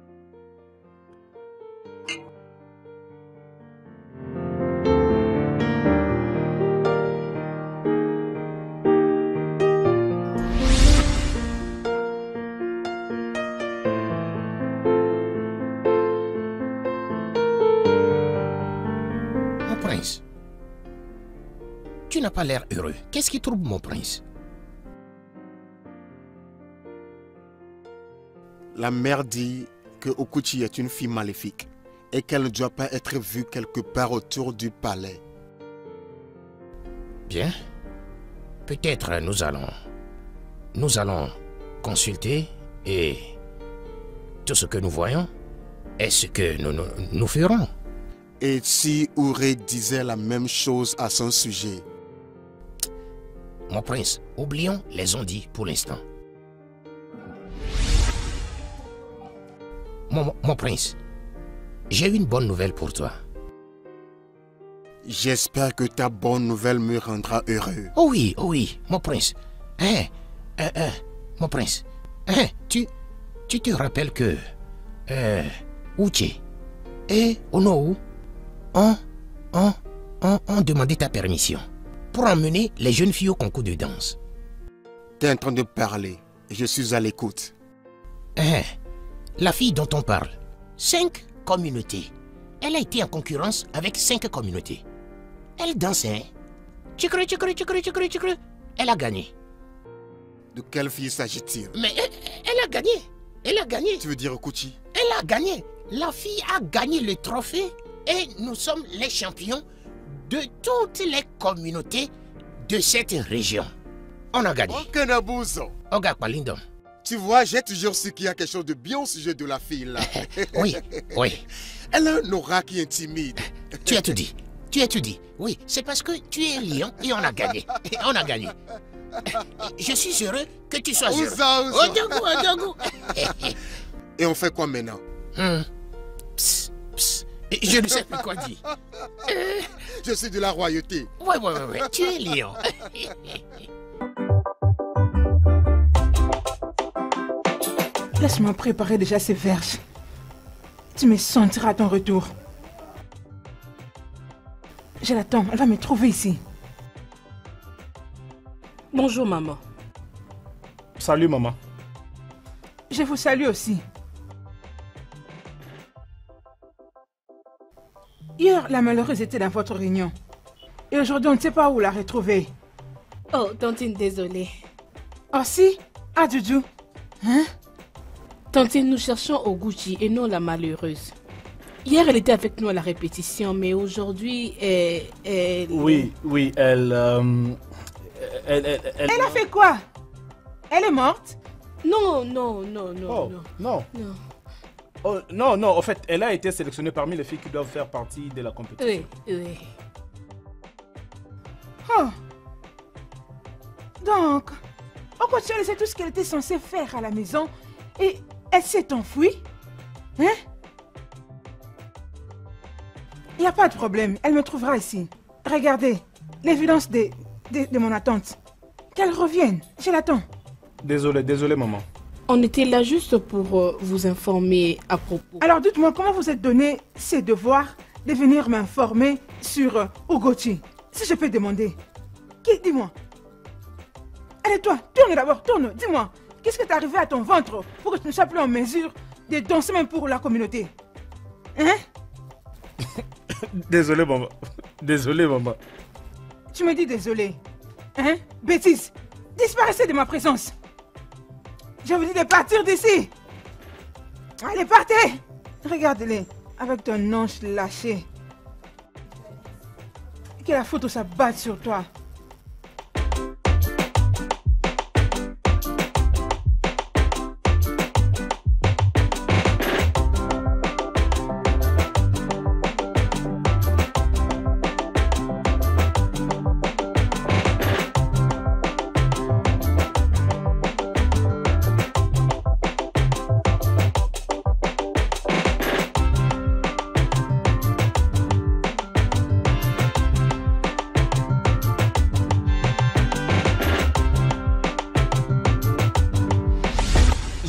Mon prince, tu n'as pas l'air heureux. Qu'est-ce qui trouble mon prince? La mère dit que Okuchi est une fille maléfique et qu'elle ne doit pas être vue quelque part autour du palais. Bien. Peut-être nous allons consulter et tout ce que nous voyons est ce que nous ferons. Et si Ouré disait la même chose à son sujet? Mon prince, oublions les on-dit pour l'instant. Mon prince, j'ai une bonne nouvelle pour toi. J'espère que ta bonne nouvelle me rendra heureux. Oh oui, mon prince. Mon prince, tu te rappelles que Uche et Onou ont demandé ta permission pour emmener les jeunes filles au concours de danse. Tu es en train de parler et je suis à l'écoute. La fille dont on parle, 5 communautés. Elle a été en concurrence avec 5 communautés. Elle dansait. Tchikre. Elle a gagné. De quelle fille s'agit-il? Mais elle a gagné. Elle a gagné. Tu veux dire Okuchi? Elle a gagné. La fille a gagné le trophée et nous sommes les champions de toutes les communautés de cette région. On a gagné. Okanabuzo. Oga Palindom. Tu vois, j'ai toujours su qu'il y a quelque chose de bien au sujet de la fille là. Oui. Elle a un aura qui intimide. Tu as tout dit. Oui, c'est parce que tu es un lion et on a gagné. Je suis heureux que tu sois heureux. Odogu. Et on fait quoi maintenant? Psst. Je ne sais plus quoi dire. Je suis de la royauté. Ouais. Tu es lion. Laisse-moi préparer déjà ces verges. Tu me sentiras à ton retour. Je l'attends, elle va me trouver ici. Bonjour, maman. Salut, maman. Je vous salue aussi. Hier, la malheureuse était dans votre réunion. Et aujourd'hui, on ne sait pas où la retrouver. Oh, Tantine, désolée. Oh si? Ah, Juju. Hein? Tantine, nous cherchons Oguchi et non la malheureuse. Hier, elle était avec nous à la répétition, mais aujourd'hui, elle... Oui, elle a fait quoi? Elle est morte? Non. Oh, non, en fait, elle a été sélectionnée parmi les filles qui doivent faire partie de la compétition. Oui. Oh. Donc, Oguchi, elle sait tout ce qu'elle était censée faire à la maison et elle s'est enfuie? Hein? Il n'y a pas de problème, elle me trouvera ici. Regardez, l'évidence de mon attente. Qu'elle revienne, je l'attends. Désolé, maman. On était là juste pour vous informer à propos. Alors dites-moi, comment vous êtes donné ces devoirs de venir m'informer sur Oguchi? Si je peux demander. Qui? Dis-moi. Allez toi, tourne d'abord, dis-moi. Qu'est-ce qui est arrivé à ton ventre pour que tu ne sois plus en mesure de danser même pour la communauté? Hein? Désolé, maman. Tu me dis désolé. Hein? Bêtise. Disparaissez de ma présence. Je vous dis de partir d'ici. Allez, partez. Regarde-les avec ton ange lâché. Que la photo s'abatte sur toi.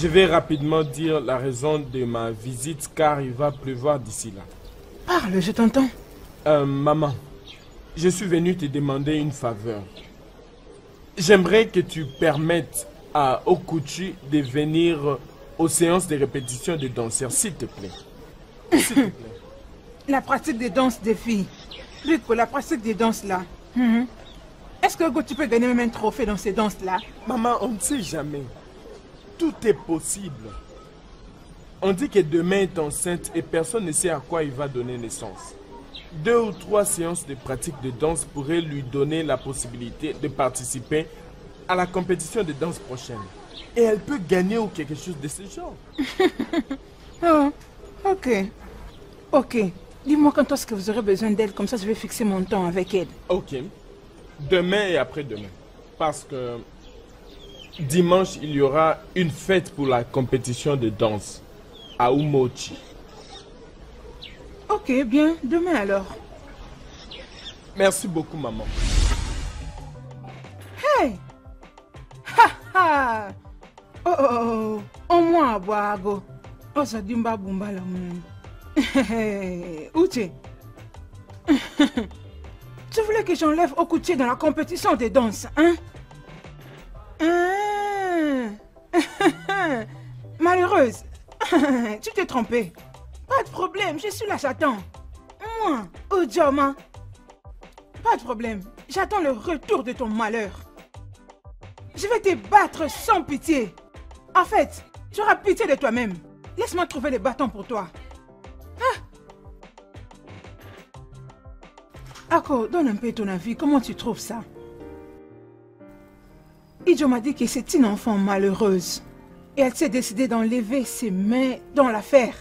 Je vais rapidement dire la raison de ma visite car il va pleuvoir d'ici là. Parle, je t'entends. Maman, je suis venu te demander une faveur. J'aimerais que tu permettes à Okuchi de venir aux séances de répétition de danseurs, s'il te plaît. S'il te plaît. La pratique des danses des filles. Rico, la pratique des danses là. Est-ce que tu peux gagner même un trophée dans ces danses-là? Maman, on ne sait jamais. Tout est possible. On dit que demain est enceinte et personne ne sait à quoi il va donner naissance. 2 ou 3 séances de pratique de danse pourraient lui donner la possibilité de participer à la compétition de danse prochaine. Et elle peut gagner ou quelque chose de ce genre. Oh, ok. Ok. Dis-moi quand est-ce que vous aurez besoin d'elle, comme ça je vais fixer mon temps avec elle. Ok. Demain et après-demain. Parce que dimanche, il y aura une fête pour la compétition de danse à Umochi. Ok, bien. Demain alors. Merci beaucoup, maman. Hey! Ha ha! Oh oh oh! Au moins à Boago. Oh, ça dimba bumba la moune. Uche. Tu voulais que j'enlève Okuchi dans la compétition de danse, hein? Malheureuse. Tu t'es trompée. Pas de problème, je suis là, j'attends. Moi, Ujoma. Pas de problème, j'attends le retour de ton malheur. Je vais te battre sans pitié. En fait, tu auras pitié de toi-même. Laisse-moi trouver les bâtons pour toi. Ako, donne un peu ton avis. Comment tu trouves ça? Ijo m'a dit que c'est une enfant malheureuse. Et elle s'est décidée d'enlever ses mains dans l'affaire.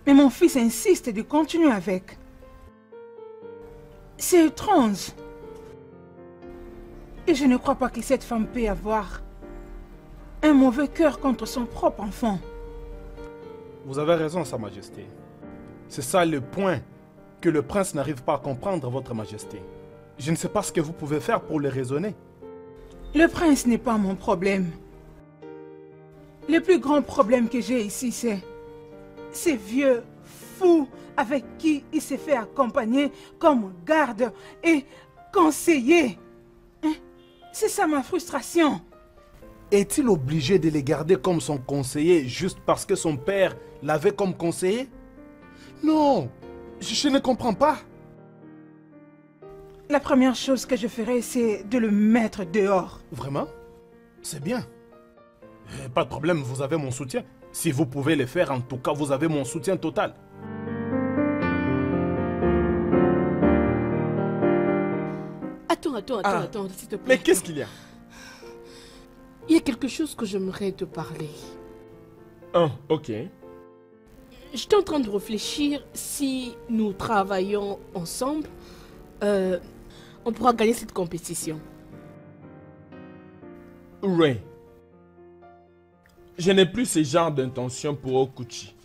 Mais mon fils insiste de continuer avec. C'est étrange. Et je ne crois pas que cette femme peut avoir un mauvais cœur contre son propre enfant. Vous avez raison, Sa Majesté. C'est ça le point que le prince n'arrive pas à comprendre, Votre Majesté. Je ne sais pas ce que vous pouvez faire pour le raisonner. Le prince n'est pas mon problème. Le plus grand problème que j'ai ici, c'est ces vieux fous avec qui il s'est fait accompagner comme garde et conseiller. C'est ça ma frustration. Est-il obligé de les garder comme son conseiller juste parce que son père l'avait comme conseiller? Non, je ne comprends pas. La première chose que je ferai, c'est de le mettre dehors. Vraiment? C'est bien. Pas de problème, vous avez mon soutien. Si vous pouvez le faire, en tout cas, vous avez mon soutien total. Attends, s'il te plaît. Mais qu'est-ce qu'il y a? Il y a quelque chose que j'aimerais te parler. Ah, ok. J'étais en train de réfléchir si nous travaillons ensemble, on pourra gagner cette compétition. Ray, je n'ai plus ce genre d'intention pour Okuchi.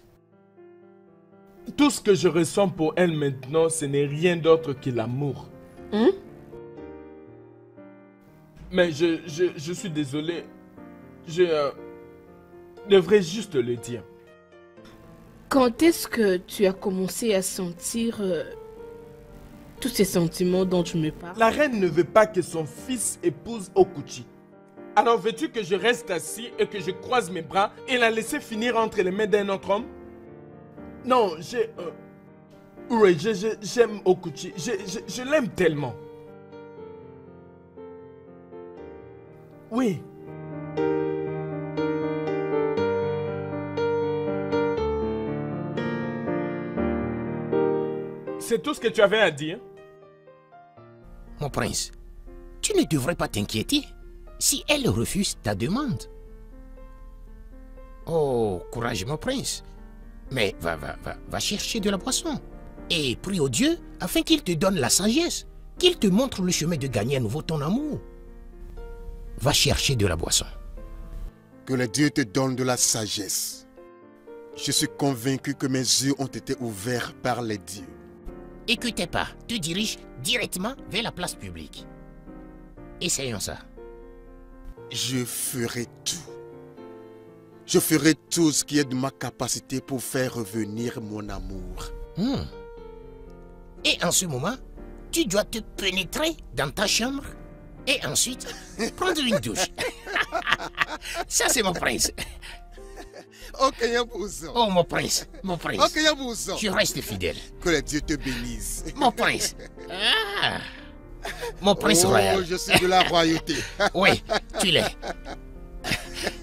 Tout ce que je ressens pour elle maintenant, ce n'est rien d'autre que l'amour. Mais je suis désolé. Je devrais juste le dire. Quand est-ce que tu as commencé à sentir tous ces sentiments dont tu me parles? La reine ne veut pas que son fils épouse Okuchi. Alors veux-tu que je reste assis et que je croise mes bras et la laisser finir entre les mains d'un autre homme? Non, oui, j'aime Okuchi. Je l'aime tellement. Oui. C'est tout ce que tu avais à dire? Mon prince, tu ne devrais pas t'inquiéter si elle refuse ta demande. Oh, courage, mon prince. Mais va chercher de la boisson. Et prie au Dieu afin qu'il te donne la sagesse, qu'il te montre le chemin de gagner à nouveau ton amour. Va chercher de la boisson. Que le Dieu te donne de la sagesse. Je suis convaincu que mes yeux ont été ouverts par les dieux. Et que tes pas te dirigent directement vers la place publique. Essayons ça. Je ferai tout Je ferai tout ce qui est de ma capacité pour faire revenir mon amour. Et en ce moment, tu dois te pénétrer dans ta chambre et ensuite prendre une douche. Ça, c'est mon prince. Ok, Yabouzo. Oh, mon prince, mon prince. Ok, Yabouzo. Tu restes fidèle. Que les dieux te bénissent. Mon prince. Ah. Mon prince Oh, royal. je suis de la royauté. Oui, tu l'es.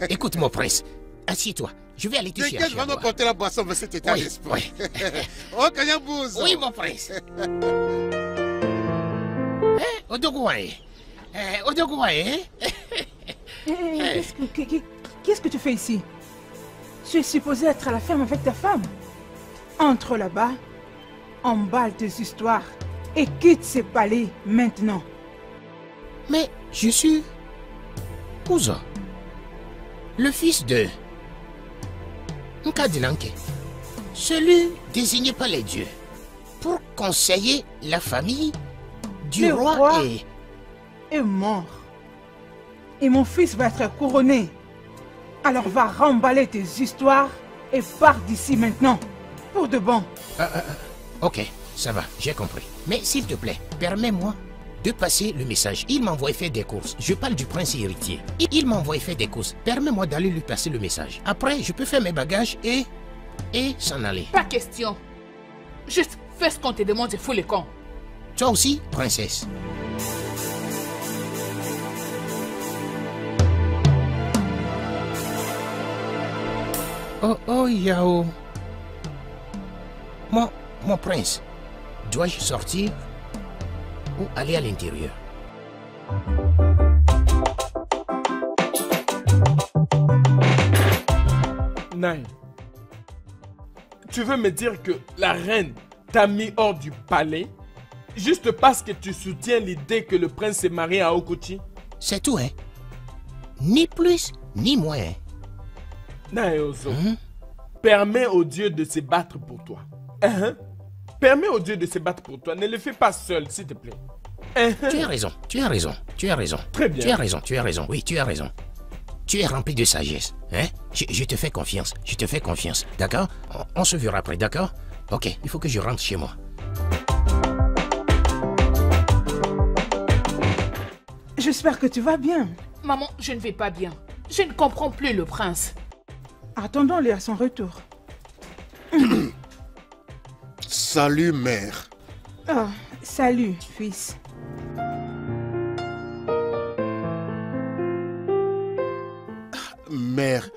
Écoute, mon prince, assieds-toi. Je vais aller te chercher. T'inquiète, je vais me porter la boisson vers cet état d'esprit. Ok, Yabouzo. Oui, mon prince. Odogouaé. Odogouaé. Qu'est-ce que tu fais ici? Tu es supposé être à la ferme avec ta femme. Entre là-bas, emballe tes histoires et quitte ce palais maintenant. Mais je suis Ouzo, le fils de Nkadinanke, celui désigné par les dieux pour conseiller la famille du Le roi roi et... est mort. Et mon fils va être couronné. Alors va remballer tes histoires et pars d'ici maintenant. Pour de bon. Ok, ça va, j'ai compris. Mais s'il te plaît, permets-moi de passer le message. Il m'a envoyé faire des courses. Je parle du prince héritier. Il m'a envoyé faire des courses. Permets-moi d'aller lui passer le message. Après, je peux faire mes bagages et s'en aller. Pas question. Juste fais ce qu'on te demande et fous les camps. Toi aussi, princesse. Oh, Yao. Mon prince, dois-je sortir ou aller à l'intérieur? Nai, tu veux me dire que la reine t'a mis hors du palais juste parce que tu soutiens l'idée que le prince s'est marié à Okuchi? C'est tout, hein? Ni plus, ni moins. Nai Ozo, permets aux dieux de se battre pour toi. Permets aux dieux de se battre pour toi. Ne le fais pas seul, s'il te plaît. Tu as raison, tu as raison, tu as raison. Très bien. Tu as raison, tu as raison, oui, tu as raison. Tu es rempli de sagesse, hein? Je te fais confiance, je te fais confiance, d'accord? On se verra après, d'accord? Ok, il faut que je rentre chez moi. J'espère que tu vas bien. Maman, je ne vais pas bien. Je ne comprends plus le prince. Attendons-le à son retour. Salut, mère. Oh, salut, fils. Mère,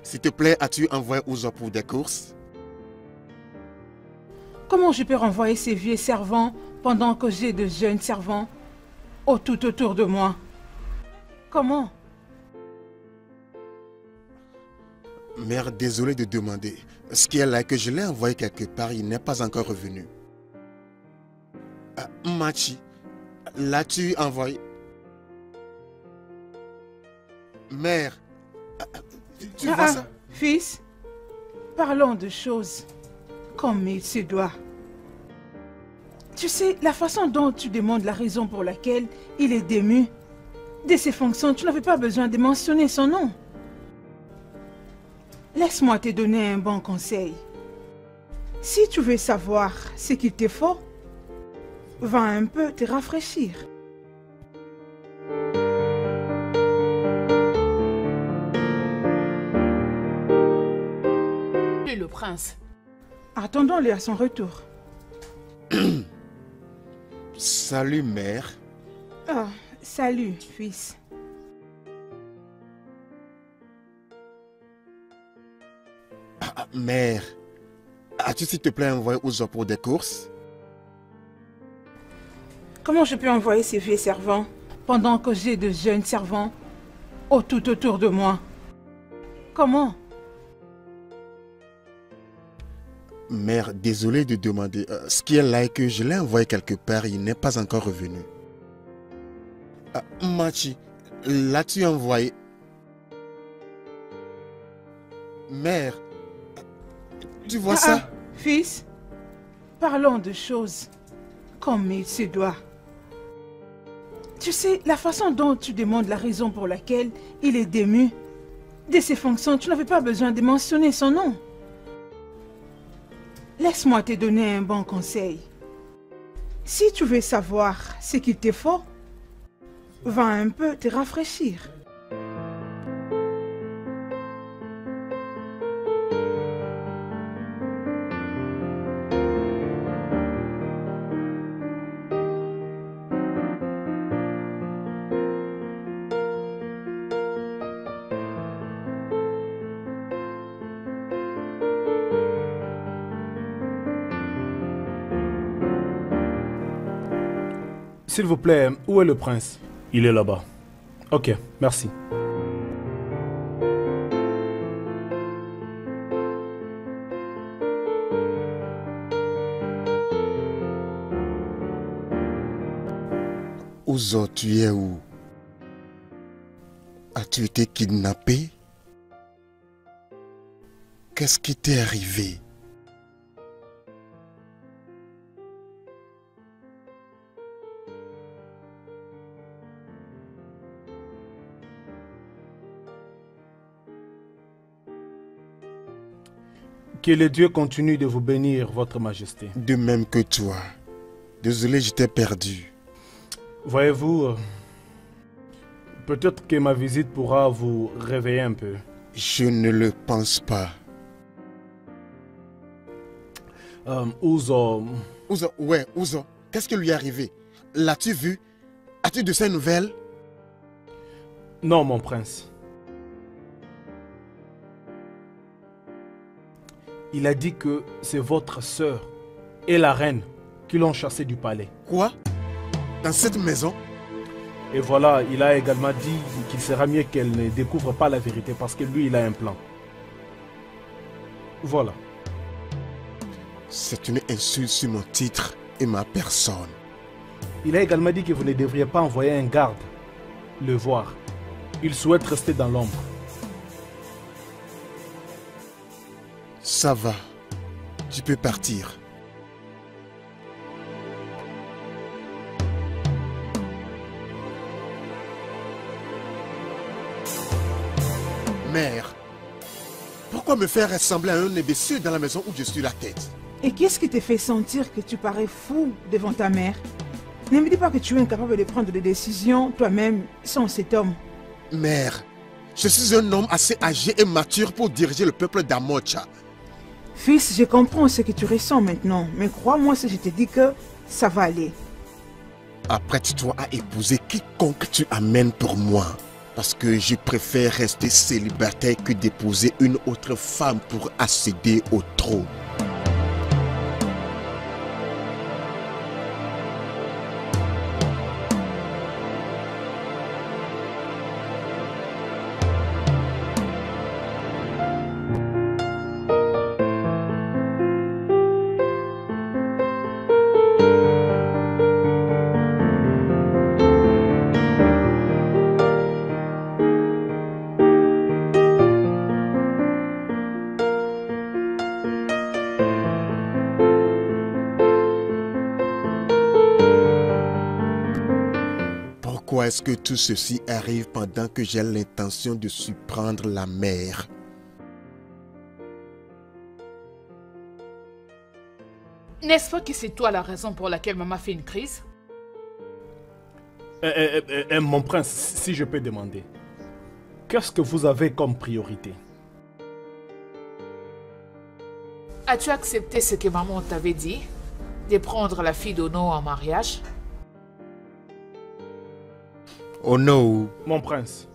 s'il te plaît, as-tu envoyé Ouzo pour des courses? Comment je peux renvoyer ces vieux servants pendant que j'ai de jeunes servants tout autour de moi? Comment? Mère, désolé de demander. Ce qui est là que je l'ai envoyé quelque part, il n'est pas encore revenu. Machi, l'as-tu envoyé? Mère, tu vois ça? Fils, parlons de choses comme il se doit. Tu sais, la façon dont tu demandes la raison pour laquelle il est dému de ses fonctions, tu n'avais pas besoin de mentionner son nom. Laisse-moi te donner un bon conseil. Si tu veux savoir ce qu'il te faut, va un peu te rafraîchir. Le prince. Attendons-le à son retour. Salut, mère. Oh, salut, fils. Mère, as-tu s'il te plaît envoyé Ouzo pour des courses? Comment je peux envoyer ces vieux servants pendant que j'ai de jeunes servants tout autour de moi? Comment? Mère, désolé de demander. Ce qui est là est que je l'ai envoyé quelque part, il n'est pas encore revenu. Machi, l'as-tu envoyé? Mère, tu vois ça? Fils, parlons de choses comme il se doit. Tu sais, la façon dont tu demandes la raison pour laquelle il est dému de ses fonctions, tu n'avais pas besoin de mentionner son nom. Laisse-moi te donner un bon conseil. Si tu veux savoir ce qu'il te faut, va un peu te rafraîchir. S'il vous plaît, où est le prince? Il est là-bas. Ok, merci. Ouzo, tu es où? As-tu été kidnappé? Qu'est-ce qui t'est arrivé? Que le Dieu continue de vous bénir, votre majesté. De même que toi. Désolé, j'étais perdu. Voyez-vous, peut-être que ma visite pourra vous réveiller un peu. Je ne le pense pas. Ouzo... Ouzo, qu'est-ce qui lui est arrivé? L'as-tu vu? As-tu de ses nouvelles? Non, mon prince. Il a dit que c'est votre sœur et la reine qui l'ont chassé du palais. Quoi? Dans cette maison? Et voilà, il a également dit qu'il sera mieux qu'elle ne découvre pas la vérité parce que lui, il a un plan. Voilà. C'est une insulte sur mon titre et ma personne. Il a également dit que vous ne devriez pas envoyer un garde le voir. Il souhaite rester dans l'ombre. Ça va. Tu peux partir. Mère, pourquoi me faire ressembler à un imbécile dans la maison où je suis la tête? Et qu'est-ce qui te fait sentir que tu parais fou devant ta mère? Ne me dis pas que tu es incapable de prendre des décisions toi-même sans cet homme. Mère, je suis un homme assez âgé et mature pour diriger le peuple d'Amocha. Fils, je comprends ce que tu ressens maintenant, mais crois-moi si je te dis que ça va aller. Apprête-toi à épouser quiconque tu amènes pour moi. Parce que je préfère rester célibataire que d'épouser une autre femme pour accéder au trône. Pourquoi est-ce que tout ceci arrive pendant que j'ai l'intention de surprendre la mère? N'est-ce pas que c'est toi la raison pour laquelle maman fait une crise? Mon prince, si je peux demander, qu'est-ce que vous avez comme priorité? As-tu accepté ce que maman t'avait dit? De prendre la fille d'Ono en mariage? Oh non. Mon prince.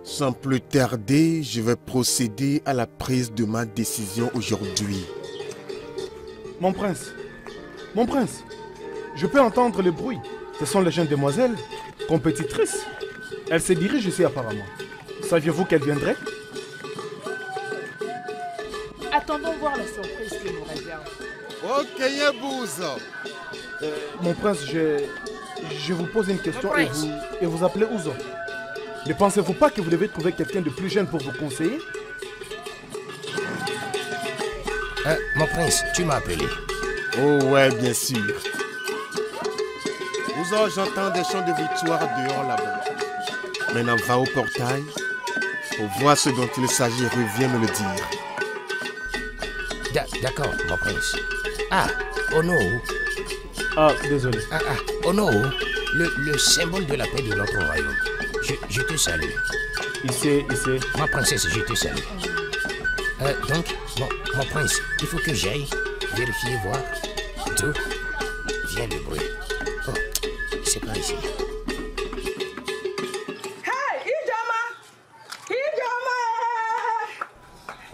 Sans plus tarder, je vais procéder à la prise de ma décision aujourd'hui. Mon prince, je peux entendre le bruit. Ce sont les jeunes demoiselles, compétitrices. Elles se dirigent ici apparemment. Saviez-vous qu'elles viendraient? Attendons voir la surprise qui nous réserve. Ok, Yabouza. Mon prince, je vous pose une question et vous appelez Ouzo. Ne pensez-vous pas que vous devez trouver quelqu'un de plus jeune pour vous conseiller? Mon prince, tu m'as appelé. Oh ouais, bien sûr. Ouzo, j'entends des chants de victoire dehors là-bas. Maintenant, va au portail Pour voir ce dont il s'agit, reviens me le dire. D'accord, mon prince. Ah, Ono. Ah, désolé. Ono, le symbole de la paix de notre royaume. Je te salue. Ici. Ma princesse, je te salue. Donc, mon prince, il faut que j'aille vérifier, voir d'où vient le bruit. Oh, c'est pas ici.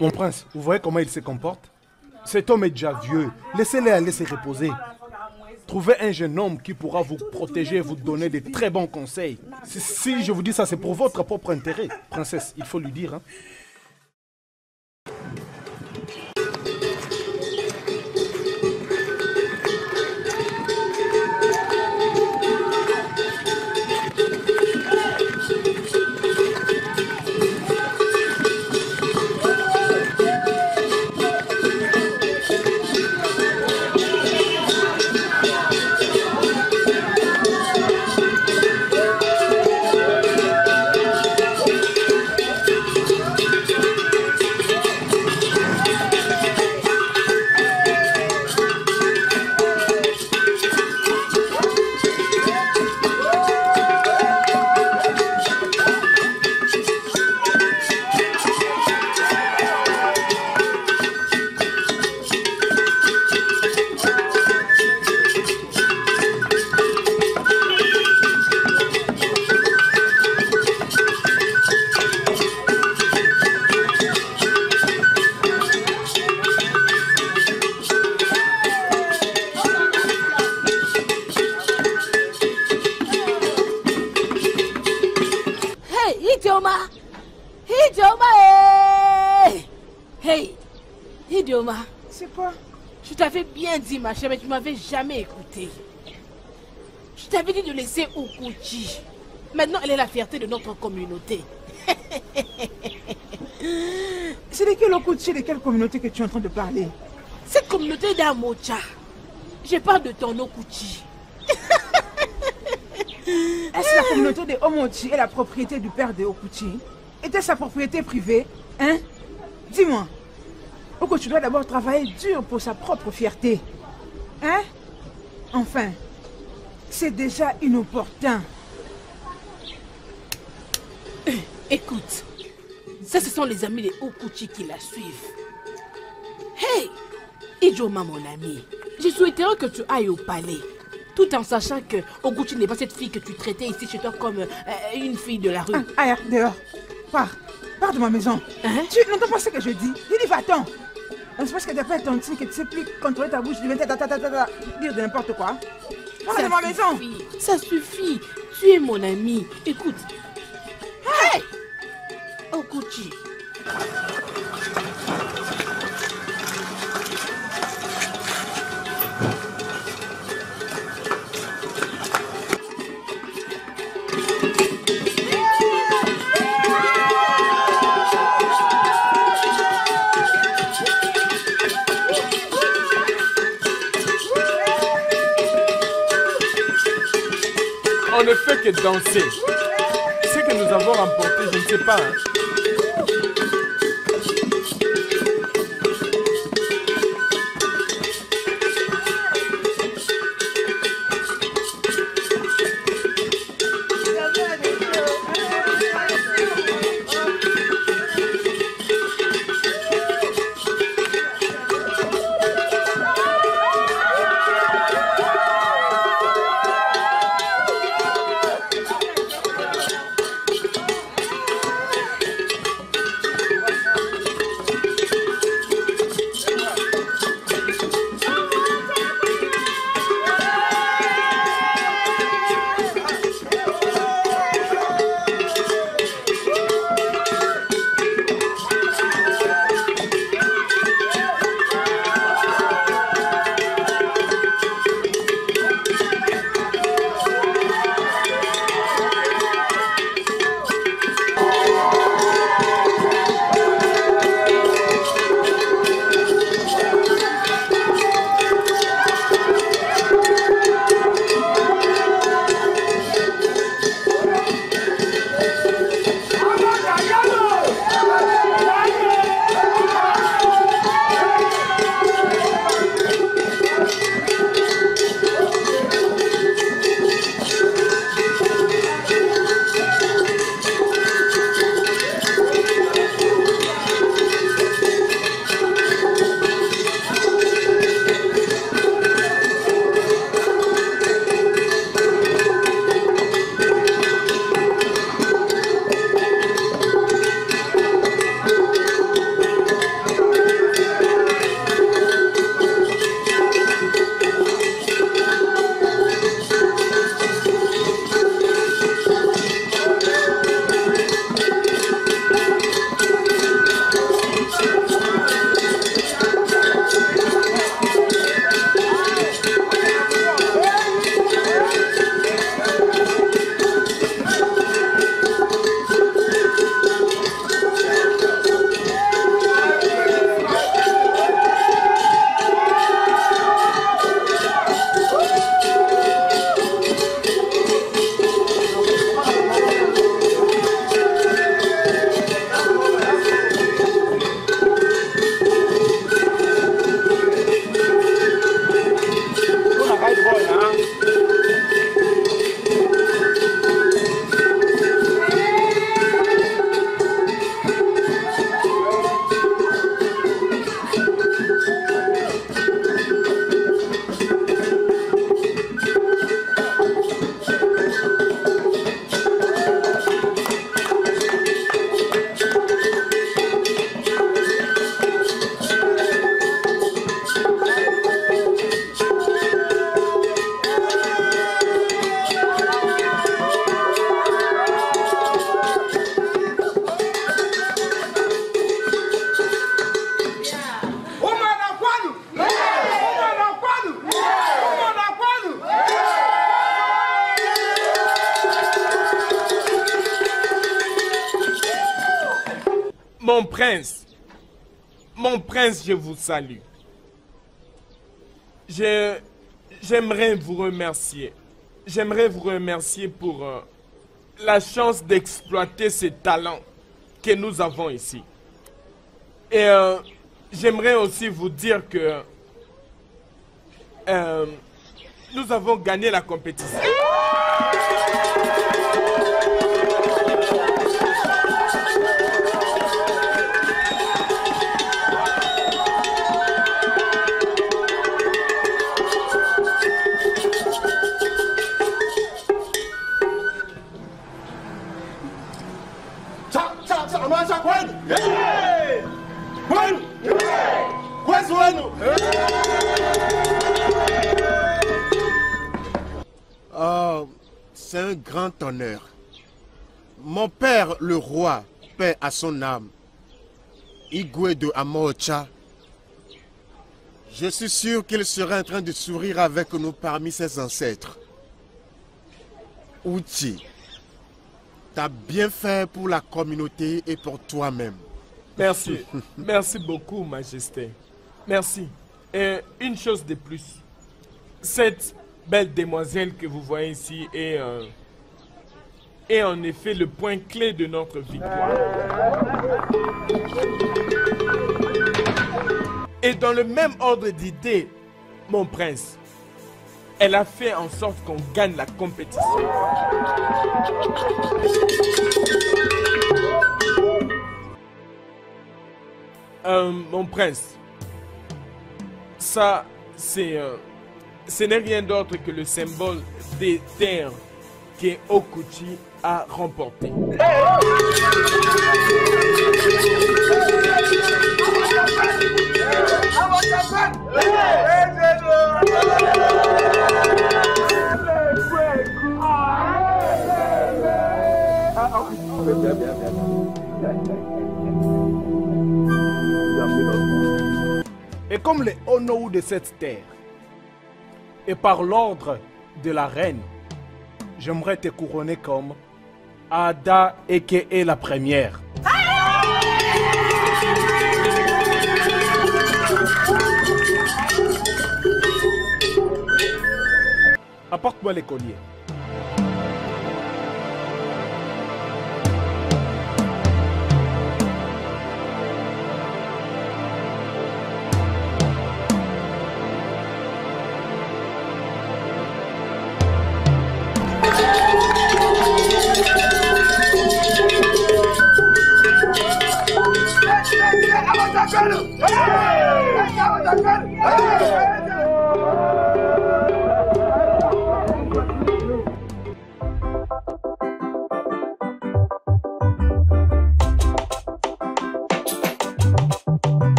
Mon prince, vous voyez comment il se comporte? Cet homme est déjà vieux. Laissez-le aller se reposer. Trouvez un jeune homme qui pourra vous protéger et vous donner de très bons conseils. Si je vous dis ça, c'est pour votre propre intérêt. Princesse, il faut lui dire. Hein. C'est quoi? Je t'avais bien dit, ma chère, mais tu m'avais jamais écouté. Je t'avais dit de laisser Okuchi. Maintenant, elle est la fierté de notre communauté. C'est de quel Okuchi, de quelle communauté que tu es en train de parler? Cette communauté d'Amocha. Je parle de ton Okuchi. Est-ce la communauté de Omochi est la propriété du père de Okuchi? Était sa propriété privée? Hein? Dis-moi. Okuchi doit d'abord travailler dur pour sa propre fierté. Hein? Enfin, c'est déjà inopportun. Écoute, ça ce sont les amis de Okuchi qui la suivent. Hey, Ijoma mon ami, je souhaiterais que tu ailles au palais. Tout en sachant que Okuchi n'est pas cette fille que tu traitais ici chez toi comme une fille de la rue. Aïe, dehors. Pars de ma maison. Hein? Tu n'entends pas ce que je dis? Dis, va-t'en. C'est parce que t'as pas tontine que tu sais plus contrôler ta bouche, tu viens dire de n'importe quoi. Pars de ma maison. Ça suffit. Tu es mon ami. Écoute. Hey! Okuchi. On ne fait que danser. Ce que nous avons remporté, je ne sais pas. Hein. Mon prince, je vous salue. J'aimerais vous remercier. J'aimerais vous remercier pour la chance d'exploiter ces talents que nous avons ici. Et j'aimerais aussi vous dire que nous avons gagné la compétition. Oh, c'est un grand honneur. Mon père, le roi, paix à son âme, Igwe de Amocha, je suis sûr qu'il serait en train de sourire avec nous parmi ses ancêtres. Uchi, t'as bien fait pour la communauté et pour toi-même. Merci. Merci beaucoup, Majesté. Merci. Et une chose de plus. Cette belle demoiselle que vous voyez ici est en effet le point clé de notre victoire. Et dans le même ordre d'idée, mon prince, elle a fait en sorte qu'on gagne la compétition. Mon prince, ça, ce n'est rien d'autre que le symbole des terres que Okuchi a remporté. Et comme les Onou de cette terre, et par l'ordre de la reine, j'aimerais te couronner comme Ada aka la première. Apporte-moi les colliers.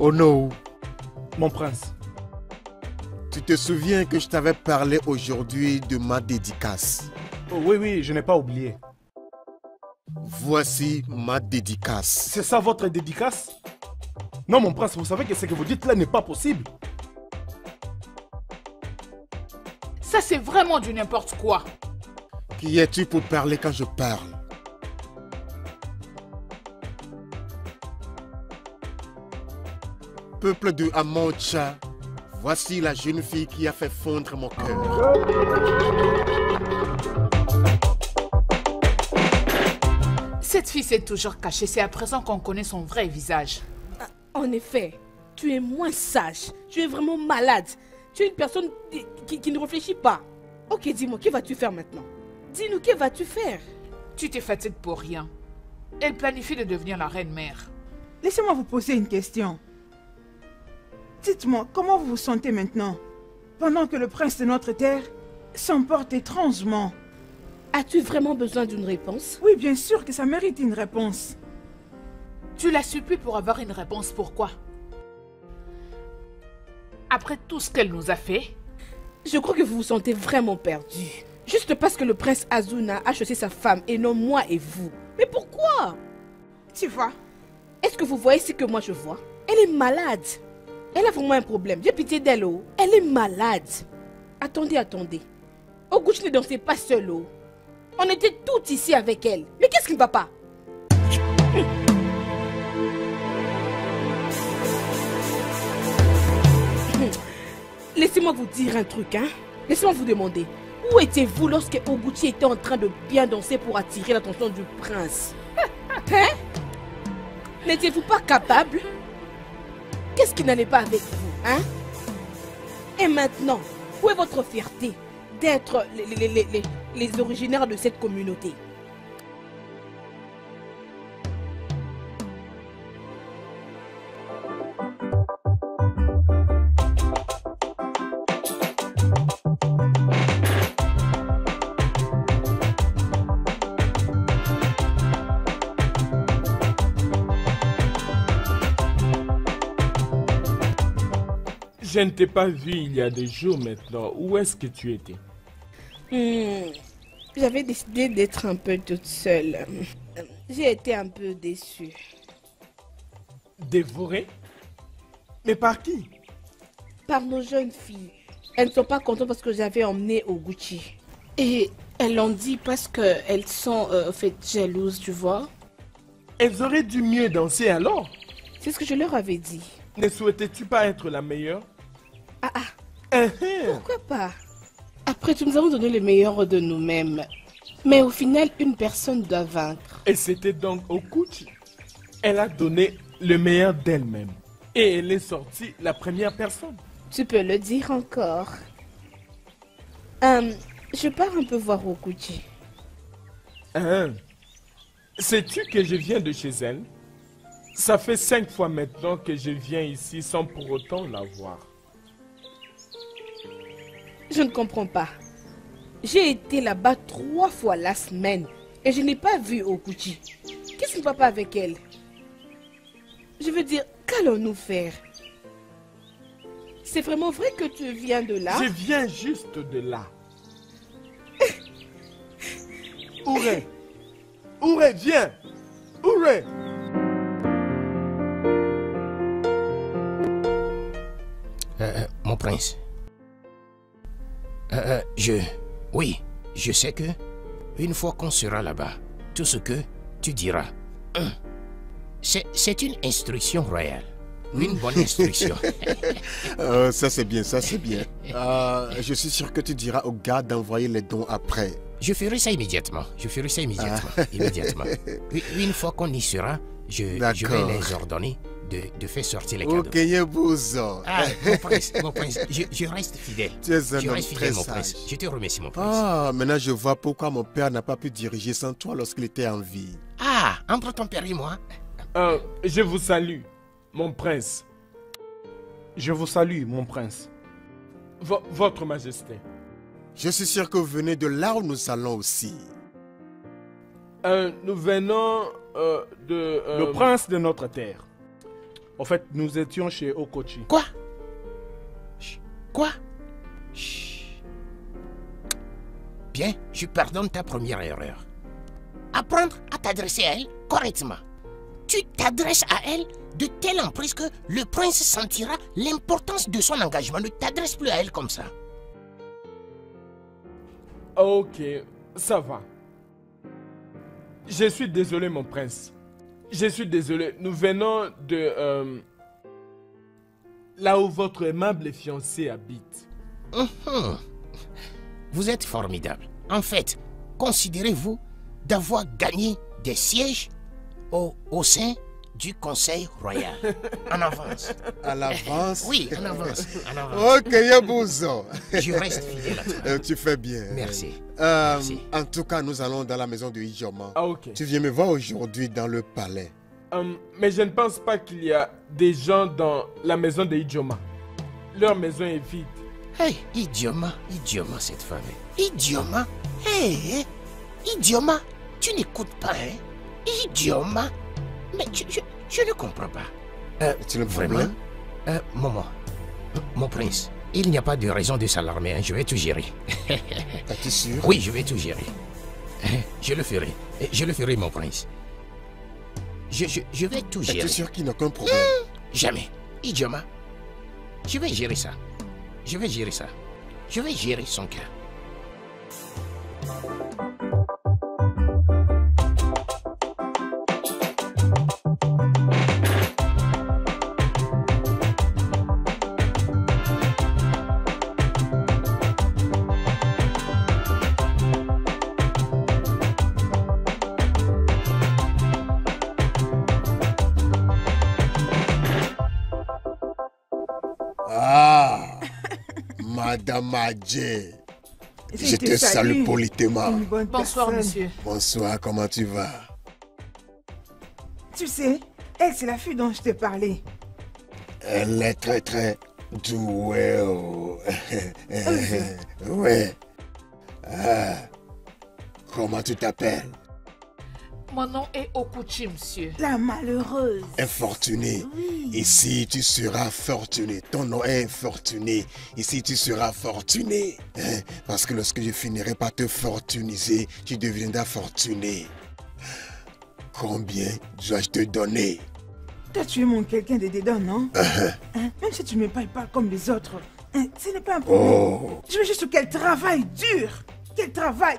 Onou, Mon prince, tu te souviens que je t'avais parlé aujourd'hui de ma dédicace? oh, oui, je n'ai pas oublié. Voici ma dédicace. C'est ça votre dédicace? Non, mon prince, vous savez que ce que vous dites là n'est pas possible. Ça, c'est vraiment du n'importe quoi. Qui es-tu pour parler quand je parle? Peuple de Amocha, voici la jeune fille qui a fait fondre mon cœur. Cette fille s'est toujours cachée. C'est à présent qu'on connaît son vrai visage. En effet, tu es moins sage. Tu es vraiment malade. Tu es une personne qui ne réfléchit pas. Ok, dis-moi, que vas-tu faire maintenant? Dis-nous, que vas-tu faire? Tu te fatigues pour rien. Elle planifie de devenir la reine-mère. Laissez-moi vous poser une question. Dites-moi, comment vous vous sentez maintenant, pendant que le prince de notre terre s'emporte étrangement? As-tu vraiment besoin d'une réponse? Oui, bien sûr que ça mérite une réponse. Tu la supplies pour avoir une réponse. Pourquoi? Après tout ce qu'elle nous a fait? Je crois que vous vous sentez vraiment perdu. Juste parce que le prince Azuna a choisi sa femme et non moi et vous. Mais pourquoi? Tu vois? Est-ce que vous voyez ce que moi je vois? Elle est malade. Elle a vraiment un problème. J'ai pitié d'elle. Elle est malade. Attendez, attendez. Oguchi ne dansait pas seul. Oh. On était tous ici avec elle. Mais qu'est-ce qui ne va pas? Laissez-moi vous dire un truc, hein. Laissez-moi vous demander. Où étiez-vous lorsque Oguchi était en train de bien danser pour attirer l'attention du prince? Hein? N'étiez-vous pas capable? Qu'est-ce qui n'allait pas avec vous, hein? Et maintenant, où est votre fierté d'être les originaires de cette communauté? Je ne t'ai pas vu il y a des jours maintenant. Où est-ce que tu étais? J'avais décidé d'être un peu toute seule. J'ai été un peu déçue. Dévorée? Mais par qui? Par nos jeunes filles. Elles ne sont pas contentes parce que j'avais emmené Oguchi. Et elles l'ont dit parce qu'elles sont jalouses, tu vois. Elles auraient dû mieux danser alors. C'est ce que je leur avais dit. Ne souhaitais-tu pas être la meilleure? Pourquoi pas? Après tout, nous avons donné le meilleur de nous-mêmes. Mais au final, une personne doit vaincre. Et c'était donc Oguchi. Elle a donné le meilleur d'elle-même. Et elle est sortie la première personne. Tu peux le dire encore. Je pars un peu voir Oguchi. Sais-tu que je viens de chez elle? Ça fait 5 fois maintenant que je viens ici sans pour autant la voir. Je ne comprends pas. J'ai été là-bas 3 fois la semaine et je n'ai pas vu Oguchi. Qu'est-ce qui ne va pas avec elle? Je veux dire, qu'allons-nous faire? C'est vraiment vrai que tu viens de là? Je viens juste de là. Ouré! Ouré, viens! Ouré! Mon prince. Oui, je sais que une fois qu'on sera là-bas, tout ce que tu diras, c'est une instruction royale. Une bonne instruction. Ça c'est bien, ça c'est bien. Je suis sûr que tu diras au gars d'envoyer les dons après. Je ferai ça immédiatement. Immédiatement. Une fois qu'on y sera, je vais les ordonner de faire sortir les cadeaux. Ok, Yebuzo. Mon prince, je reste fidèle. Tu es un je homme reste très fidèle, mon sage. prince. Je te remercie, mon prince. Maintenant je vois pourquoi mon père n'a pas pu diriger sans toi lorsqu'il était en vie. Entre ton père et moi. Je vous salue, mon prince. Je vous salue, mon prince. Votre Majesté. Je suis sûr que vous venez de là où nous allons aussi. Nous venons de... Le prince de notre terre. En fait, nous étions chez Okochi. Quoi? Bien, je pardonne ta première erreur. Apprendre à t'adresser à elle correctement. Tu t'adresses à elle de telle emprise que le prince sentira l'importance de son engagement. Ne t'adresse plus à elle comme ça. Ok, ça va. Je suis désolé, mon prince. Je suis désolé. Nous venons de... là où votre aimable fiancé habite. Vous êtes formidable. En fait, considérez-vous d'avoir gagné des sièges au sein du Conseil Royal. En avance. À l'avance? Oui, en avance. Ok, Yebuzo. Je reste fidèle à toi. Tu fais bien. Merci. En tout cas, nous allons dans la maison de Ijoma. Ok. Tu viens me voir aujourd'hui dans le palais. Mais je ne pense pas qu'il y a des gens dans la maison de Ijoma. Leur maison est vide. Hey, Idioma, cette femme. Idioma? Hey, Idioma, tu n'écoutes pas, hein? Idioma? Mais je ne comprends pas. Tu le Vraiment? Maman, mon prince, il n'y a pas de raison de s'alarmer, hein. Je vais tout gérer. Es-tu sûr? Oui, je vais tout gérer. Je le ferai. Je le ferai, mon prince. Je vais tout gérer. Es-tu sûr qu'il n'y a aucun problème? Jamais. Idioma. Je vais gérer ça. Je vais gérer son cas. Madame Adjé, je te salue politement. Bonsoir, personne. monsieur. Bonsoir, comment tu vas? Tu sais, elle, c'est la fille dont je t'ai parlé. Elle est très douée. Oh. Ouais. Ah. Comment tu t'appelles? Mon nom est Okuchi, monsieur. La malheureuse. Infortuné. Oui. Ici, tu seras fortuné. Ton nom est infortuné. Ici, tu seras fortuné. Parce que lorsque je finirai par te fortuniser, tu deviendras fortuné. Combien dois-je te donner? Toi, tu es mon quelqu'un de dedans, non? Même si tu ne me payes pas comme les autres, ce n'est pas un problème. Oh. Je veux juste qu'elle travaille dur. Qu'elle travaille.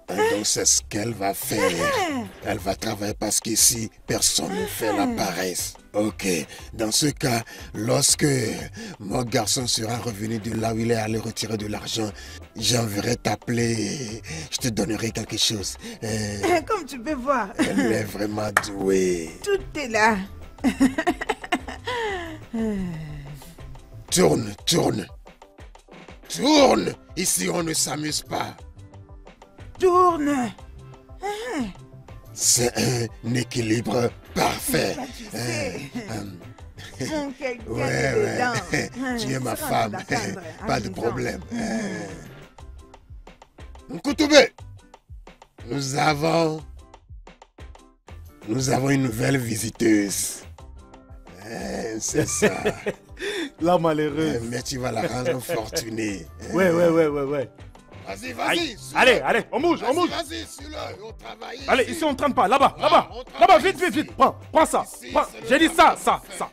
Donc c'est ce qu'elle va faire. Elle va travailler parce qu'ici, personne ne fait la paresse. Ok, dans ce cas, lorsque mon garçon sera revenu de là où il est allé retirer de l'argent, j'enverrai t'appeler, je te donnerai quelque chose. Comme tu peux voir. Elle est vraiment douée. Tout est là. Tourne. Ici, on ne s'amuse pas. Tourne. C'est un équilibre parfait. Ça, tu sais. Mon quelqu'un de Ouais. dedans. Tu es ma Sans femme. t'attendre, Pas de amusant. problème. Nkoutoubé, nous avons une nouvelle visiteuse. C'est ça. La malheureuse. Mais tu vas la rendre fortunée. Ouais. Vas-y. Aïe. suis-le. Allez, on bouge. Vas-y, suis-le. On travaille. Allez, ici on traîne pas, là-bas. on travaille Vite. ici. Prends ça. Ici, Prends. c'est le J'ai dit ça. travail.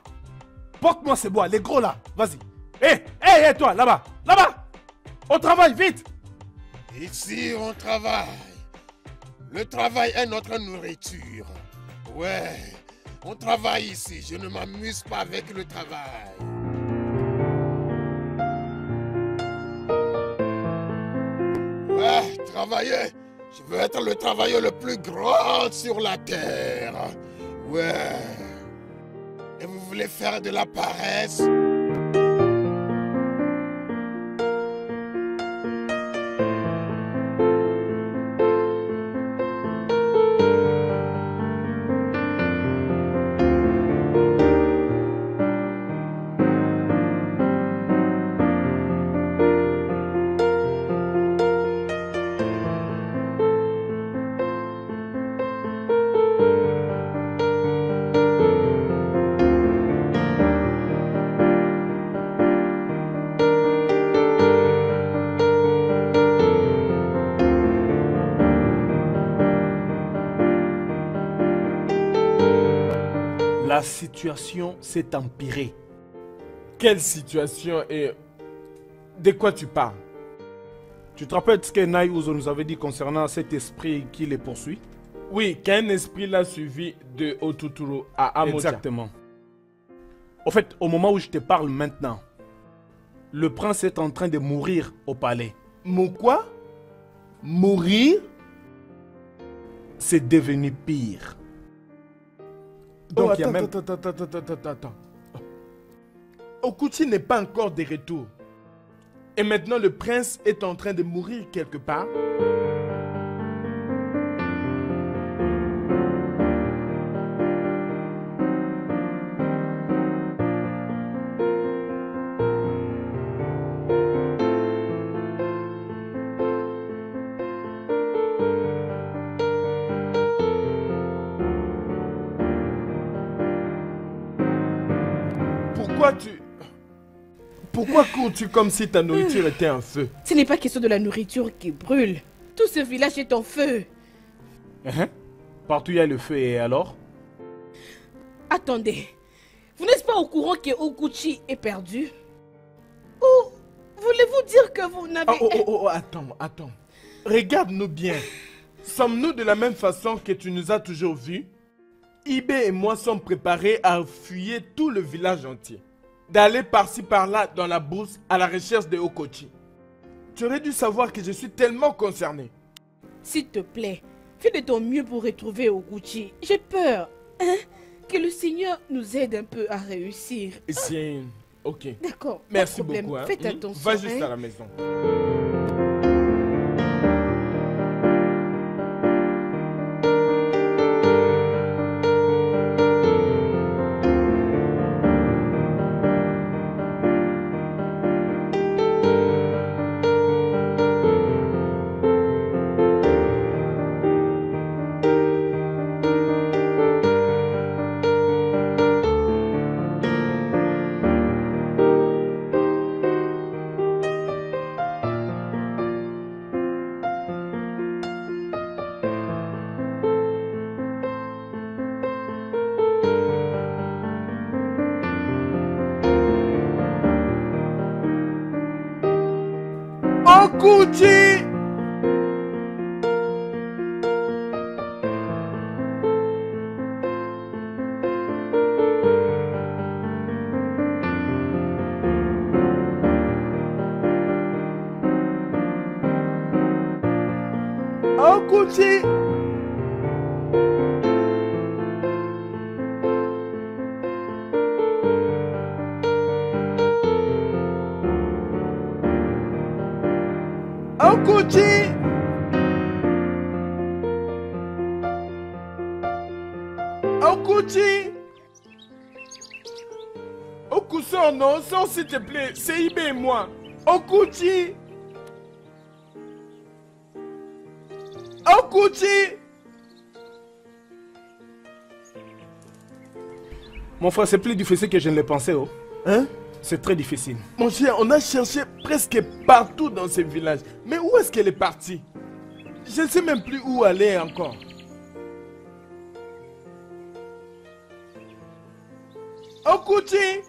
Porte-moi ces bois, les gros là. Vas-y. Hé, toi, là-bas. On travaille, vite. Ici, on travaille. Le travail est notre nourriture. Ouais, on travaille ici. Je ne m'amuse pas avec le travail. Ouais, travailler. Je veux être le travailleur le plus grand sur la terre. Ouais. Et vous voulez faire de la paresse? La situation s'est empirée. Quelle situation et de quoi tu parles? Tu te rappelles ce que Nai Uzo nous avait dit concernant cet esprit qui les poursuit? Oui, qu'un esprit l'a suivi de Otuturu à Amoja. Exactement. Au fait, au moment où je te parle maintenant, le prince est en train de mourir au palais. Quoi? Mourir? C'est devenu pire. Donc, il y a même... Attends. Okuchi n'est pas encore de retour. Et maintenant, le prince est en train de mourir quelque part. Pourquoi cours-tu comme si ta nourriture était en feu? Ce n'est pas question de la nourriture qui brûle. Tout ce village est en feu. Partout il y a le feu et alors? Attendez. Vous n'êtes pas au courant que Okuchi est perdu? Ou vous voulez-vous dire que vous n'avez... Attends. Regarde-nous bien. Sommes-nous de la même façon que tu nous as toujours vus? Ibe et moi sommes préparés à fouiller tout le village entier. D'aller par-ci par-là dans la brousse à la recherche de Okochi. Tu aurais dû savoir que je suis tellement concerné. S'il te plaît, fais de ton mieux pour retrouver Okochi. J'ai peur. Hein? Que le Seigneur nous aide un peu à réussir. C'est... Ok. D'accord. Merci beaucoup. Hein. Faites attention. Va juste à la maison. Okochi! Okochi! Okochi! Okochi! Okusan, non, sors s'il te plaît, c'est Ibe et moi. Okochi! Okochi! Mon frère, c'est plus difficile que je ne l'ai pensé, oh. Hein? C'est très difficile. Mon cher, on a cherché presque partout dans ce village. Mais où est-ce qu'elle est partie? Je ne sais même plus où aller encore. Okochi!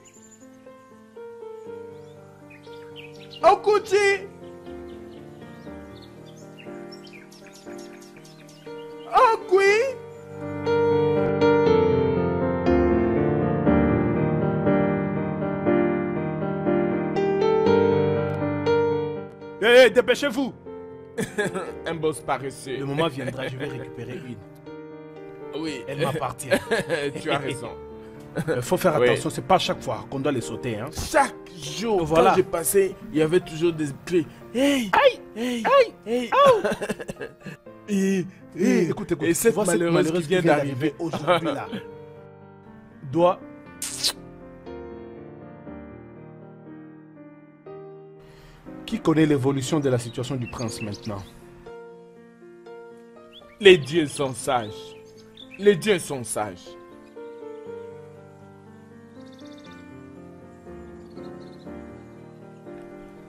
Okochi! Okui! Hé, dépêchez-vous! Un boss paresseux. Le moment viendra, je vais récupérer une. Oui, Elle m'appartient. tu as raison. Il faut faire Oui. attention, c'est pas chaque fois qu'on doit les sauter. Hein. Chaque jour, Voilà. quand je passais, il y avait toujours des cris. Hey! Aïe! Hey! Aïe! Hey! Écoute, Et cette vois malheureuse qui vient d'arriver aujourd'hui là. Doit. Qui connaît l'évolution de la situation du prince maintenant? Les dieux sont sages. Les dieux sont sages.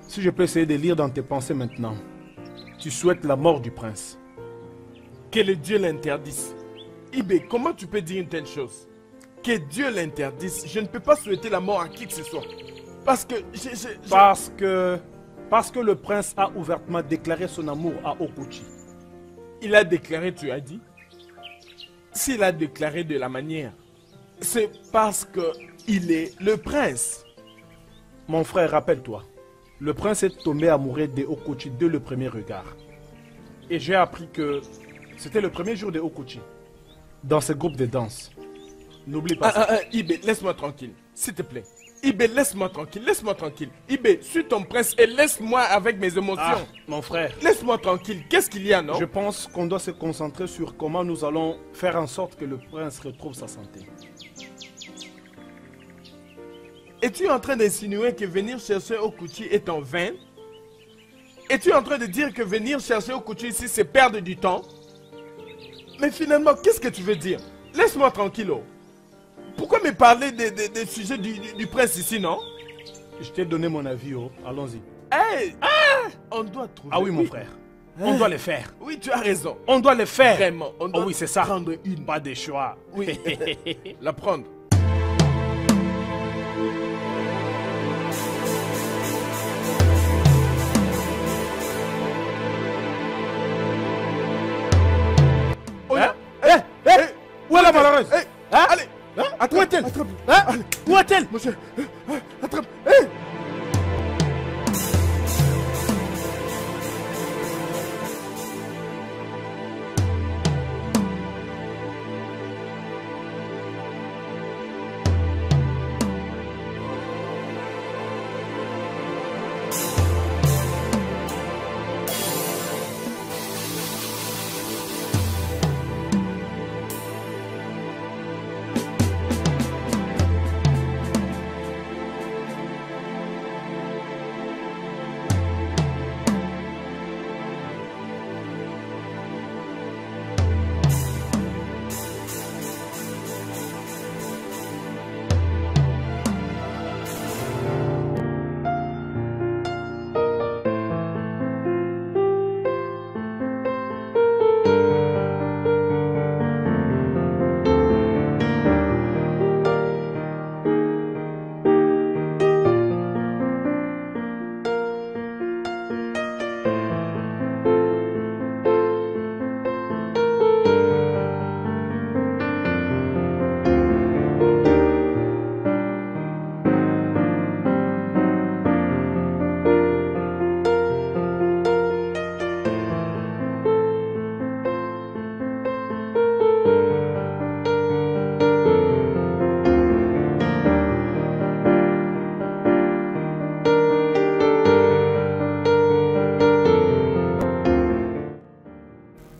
Si je peux essayer de lire dans tes pensées maintenant, tu souhaites la mort du prince. Que les dieux l'interdisent. Ibe, comment tu peux dire une telle chose? Que Dieu l'interdise. Je ne peux pas souhaiter la mort à qui que ce soit. Parce que... Parce que le prince a ouvertement déclaré son amour à Okochi. Il a déclaré, tu as dit? S'il a déclaré de la manière, c'est parce que il est le prince. Mon frère, rappelle-toi, le prince est tombé amoureux de Okochi dès le premier regard. Et j'ai appris que c'était le premier jour de Okochi, dans ce groupe de danse. N'oublie pas ça. Ibe, laisse-moi tranquille, s'il te plaît. Ibe, laisse-moi tranquille, laisse-moi tranquille. Ibe, suis ton prince et laisse-moi avec mes émotions. Ah, mon frère, Laisse-moi tranquille, qu'est-ce qu'il y a, non? je pense qu'on doit se concentrer sur comment nous allons faire en sorte que le prince retrouve sa santé. Es-tu en train d'insinuer que venir chercher Okochi est en vain? Es-tu en train de dire que venir chercher Okochi ici, c'est perdre du temps? Mais finalement, qu'est-ce que tu veux dire? Laisse-moi tranquille, oh. Pourquoi me parler des sujets du prince ici, non? Je t'ai donné mon avis, oh. Allons-y. Hey! On doit trouver... Ah oui, mon frère. On doit les faire. Oui, tu as raison. On doit les faire. Vraiment, on doit Oh oui, c'est ça. prendre une. Pas de choix. Oui, la prendre. Où est la malheureuse? Hein? Allez, Où est-elle? attrape. Hein? Où est-elle? Monsieur, attrape. Hey!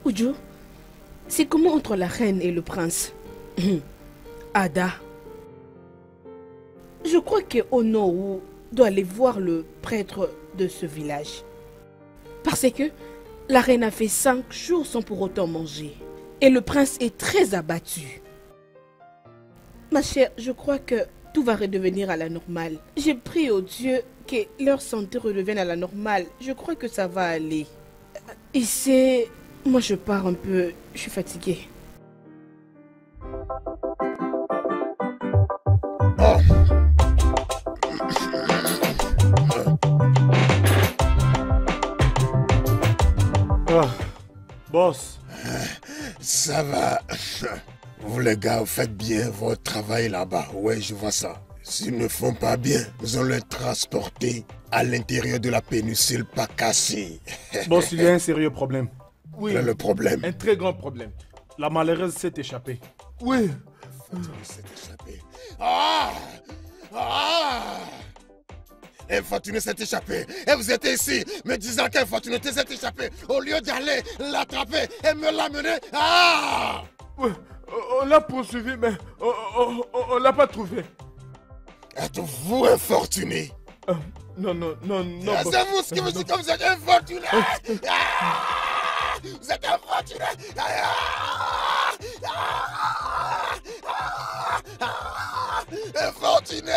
Uju, c'est comment entre la reine et le prince? Ada, je crois que Onowu doit aller voir le prêtre de ce village. Parce que la reine a fait 5 jours sans pour autant manger. Et le prince est très abattu. Ma chère, je crois que tout va redevenir à la normale. J'ai prié au Dieu que leur santé redevienne à la normale. Je crois que ça va aller. Et c'est... Moi, je pars un peu. Je suis fatiguée. Boss. Ça va. Vous les gars, vous faites bien votre travail là-bas. Ouais, je vois ça. S'ils ne font pas bien, nous allons les transporter à l'intérieur de la péninsule pas cassée. Boss, il y a un sérieux problème. Oui, Quel est le problème? un très grand problème. La malheureuse s'est échappée. Oui. Infortuné s'est échappé. Ah! Ah! Infortuné s'est échappé. Et vous êtes ici me disant qu'Infortuné s'est échappé. Au lieu d'aller l'attraper et me l'amener. Ah! Oui, on l'a poursuivi, mais on l'a pas trouvé. Êtes-vous infortuné? Non. C'est vous ce qui me dites que vous êtes infortuné. Ah! Vous êtes infortuné. Infortuné.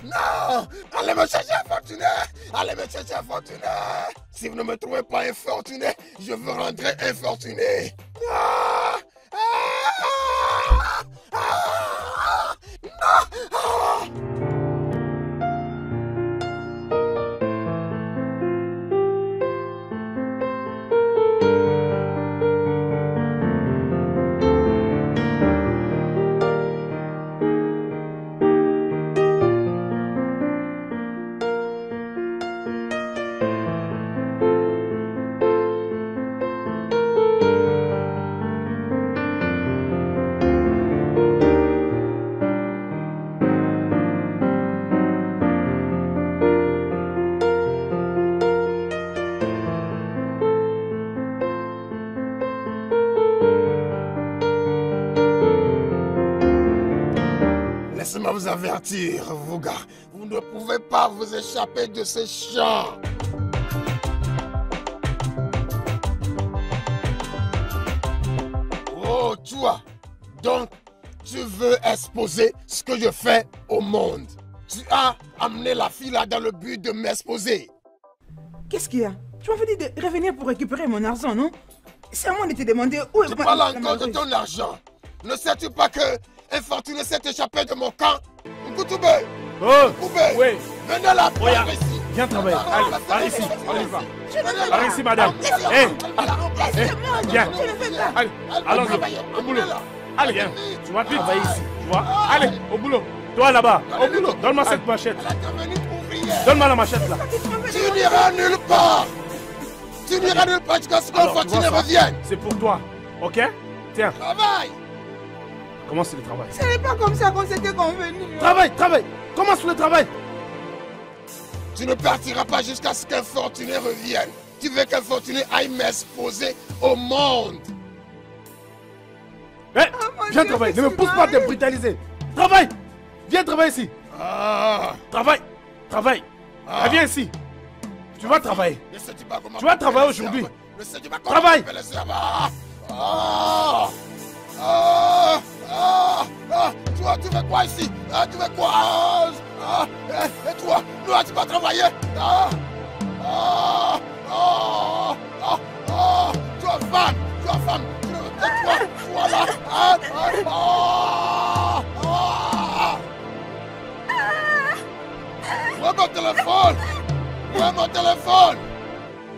Non! Allez me chercher infortuné. Allez me chercher infortuné. Si vous ne me trouvez pas infortuné, je vous rendrai infortuné. Laissez-moi vous avertir, vous gars. Vous ne pouvez pas vous échapper de ces champs. Oh, toi. Donc, tu veux exposer ce que je fais au monde. Tu as amené la fille là dans le but de m'exposer. Qu'est-ce qu'il y a? Tu m'avais dit de revenir pour récupérer mon argent, non? C'est à moi de te demander où est Tu parles encore de ton argent. Ne sais-tu pas que Infortuné s'est échappé de mon camp? Nkoutoubé! Oh! Koubé! Oui! Venez la prendre Regarde. ici! Viens travailler. Allez, par ici, on y va. Par ici, madame. Viens. Allez, allons-y, au boulot. Allez, viens. Tu vas travailler ici, tu vois. Allez, au boulot. Toi là-bas, au boulot. Donne-moi cette machette. Donne-moi la machette là. Tu n'iras nulle part. Tu n'iras nulle part jusqu'à ce qu'un tu ne reviennes. C'est pour toi, ok? Tiens. Travaille. Commence le travail. Ce n'est pas comme ça qu'on s'était convenu. Travaille, travaille. Commence le travail. Tu ne partiras pas jusqu'à ce qu'un fortuné revienne. Tu veux qu'un fortuné aille m'exposer au monde. Hé, viens travailler. Ne me pousse pas à te brutaliser. Travaille. Viens travailler ici. Travaille. Travaille. Viens ici. Tu vas travailler. Tu vas travailler aujourd'hui. Travaille. Toi, tu fais quoi ici? Tu fais quoi? Et toi, tu vas travailler? Tu es femme. Tais-toi. Voilà. Où est mon téléphone? Où est mon téléphone?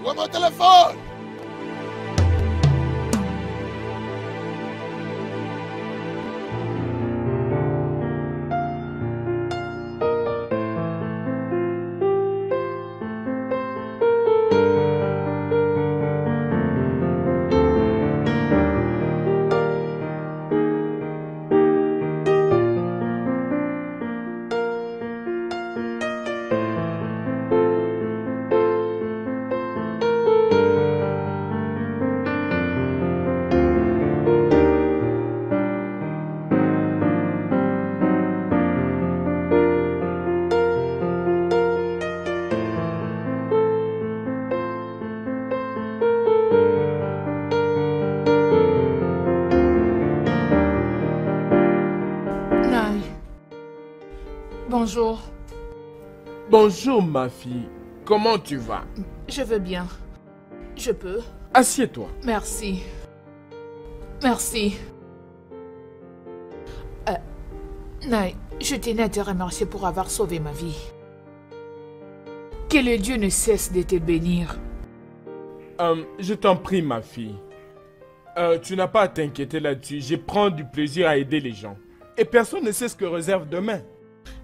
Où est mon téléphone? Bonjour. Bonjour ma fille, comment tu vas? Je veux bien. Je peux? Assieds-toi. Merci. Merci. Nai, je tenais à te remercier pour avoir sauvé ma vie. Que le Dieu ne cesse de te bénir. Je t'en prie ma fille. Tu n'as pas à t'inquiéter là-dessus. Je prends du plaisir à aider les gens. Et personne ne sait ce que réserve demain.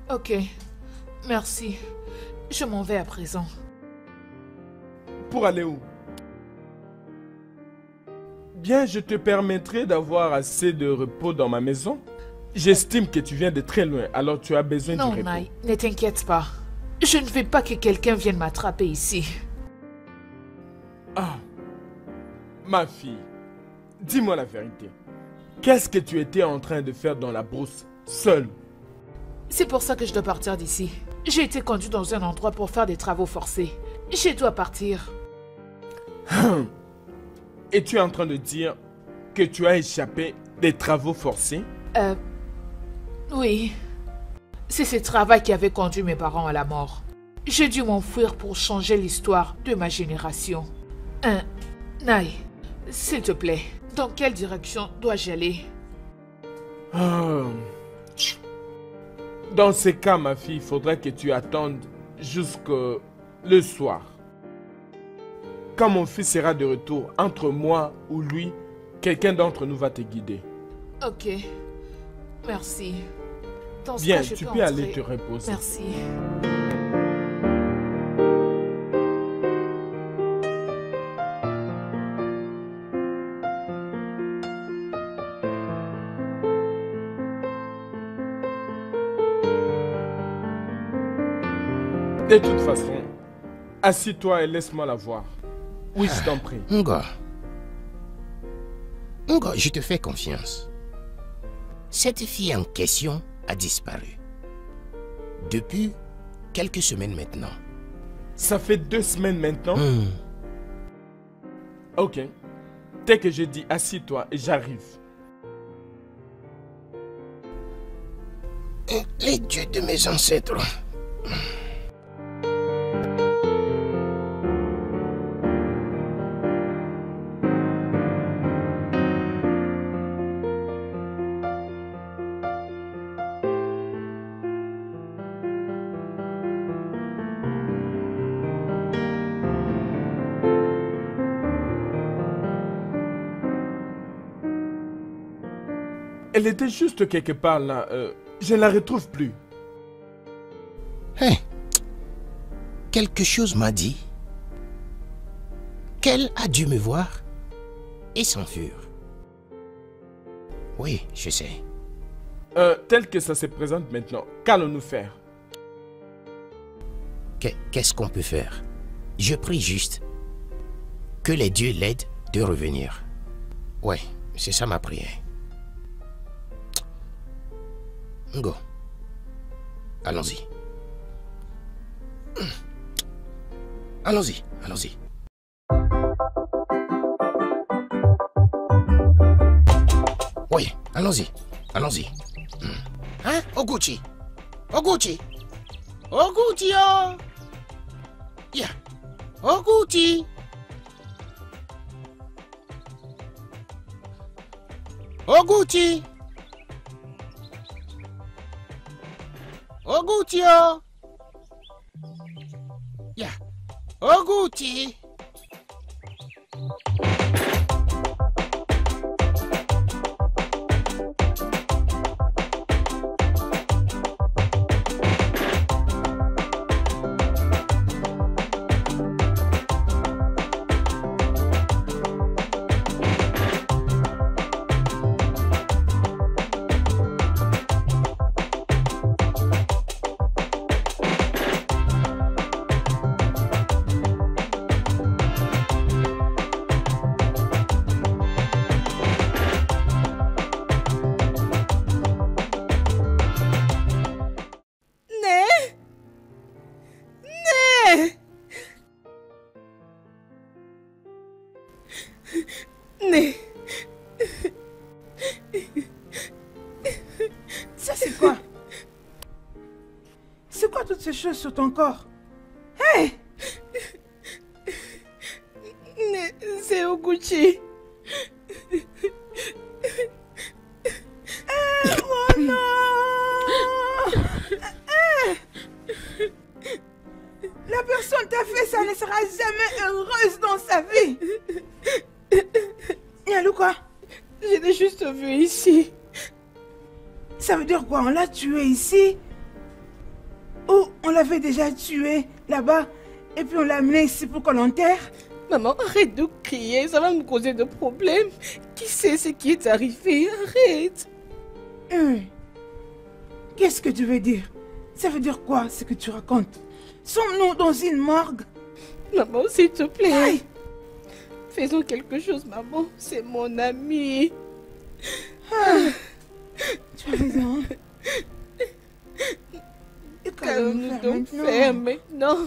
Ok. Merci. Je m'en vais à présent. Pour aller où? Bien, je te permettrai d'avoir assez de repos dans ma maison. J'estime que tu viens de très loin, alors tu as besoin du repos. Non, Nai, ne t'inquiète pas. Je ne veux pas que quelqu'un vienne m'attraper ici. Ah, ma fille, dis-moi la vérité. Qu'est-ce que tu étais en train de faire dans la brousse, seule? C'est pour ça que je dois partir d'ici. J'ai été conduit dans un endroit pour faire des travaux forcés. Je dois partir. Et tu es en train de dire que tu as échappé des travaux forcés? Oui. C'est ce travail qui avait conduit mes parents à la mort. J'ai dû m'enfuir pour changer l'histoire de ma génération. Nai, s'il te plaît, dans quelle direction dois-je aller? Dans ces cas, ma fille, il faudra que tu attendes jusqu'au le soir. Quand mon fils sera de retour, entre moi ou lui, quelqu'un d'entre nous va te guider. Ok. Merci. Dans ce Bien, cas, je tu peux peux aller entrer. te reposer. Merci. De toute façon, assis-toi et laisse-moi la voir. Oui, je t'en prie. Ngo, je te fais confiance. Cette fille en question a disparu. Depuis quelques semaines maintenant. Ça fait 2 semaines maintenant. Ok. Dès que je dis assis-toi, j'arrive. Les dieux de mes ancêtres. Elle était juste quelque part là. Je ne la retrouve plus. Hein? Quelque chose m'a dit qu'elle a dû me voir et s'enfuir. Oui, je sais. Tel que ça se présente maintenant, qu'allons-nous faire? Qu'est-ce qu'on peut faire? Je prie juste que les dieux l'aident de revenir. Ouais, c'est ça ma prière. Go. Allons-y. Allons-y, allons-y. Oui, allons-y, allons-y. Hein, Oguchi? Oguchi? Oguchi, oh! Yeah. Oguchi! Oguchi! Oguchi, oh! Yeah. Oguchi! Ça c'est quoi? C'est quoi toutes ces choses sur ton corps? Hey! C'est Oguchi. Oh non! La personne t'a fait ça, ne sera jamais heureuse dans sa vie. Yalou quoi? Je l'ai juste vu ici. Ça veut dire quoi? On l'a tué ici? Ou on l'avait déjà tué là-bas et puis on l'a amené ici pour qu'on l'enterre? Maman, arrête de crier, ça va me causer de problèmes. Qui sait ce qui est arrivé? Arrête. Qu'est-ce que tu veux dire? Ça veut dire quoi ce que tu racontes? Sommes-nous dans une morgue? Maman, s'il te plaît. Aïe! Faisons quelque chose, maman. C'est mon ami. Tu as raison. Et Qu'allons-nous donc faire maintenant?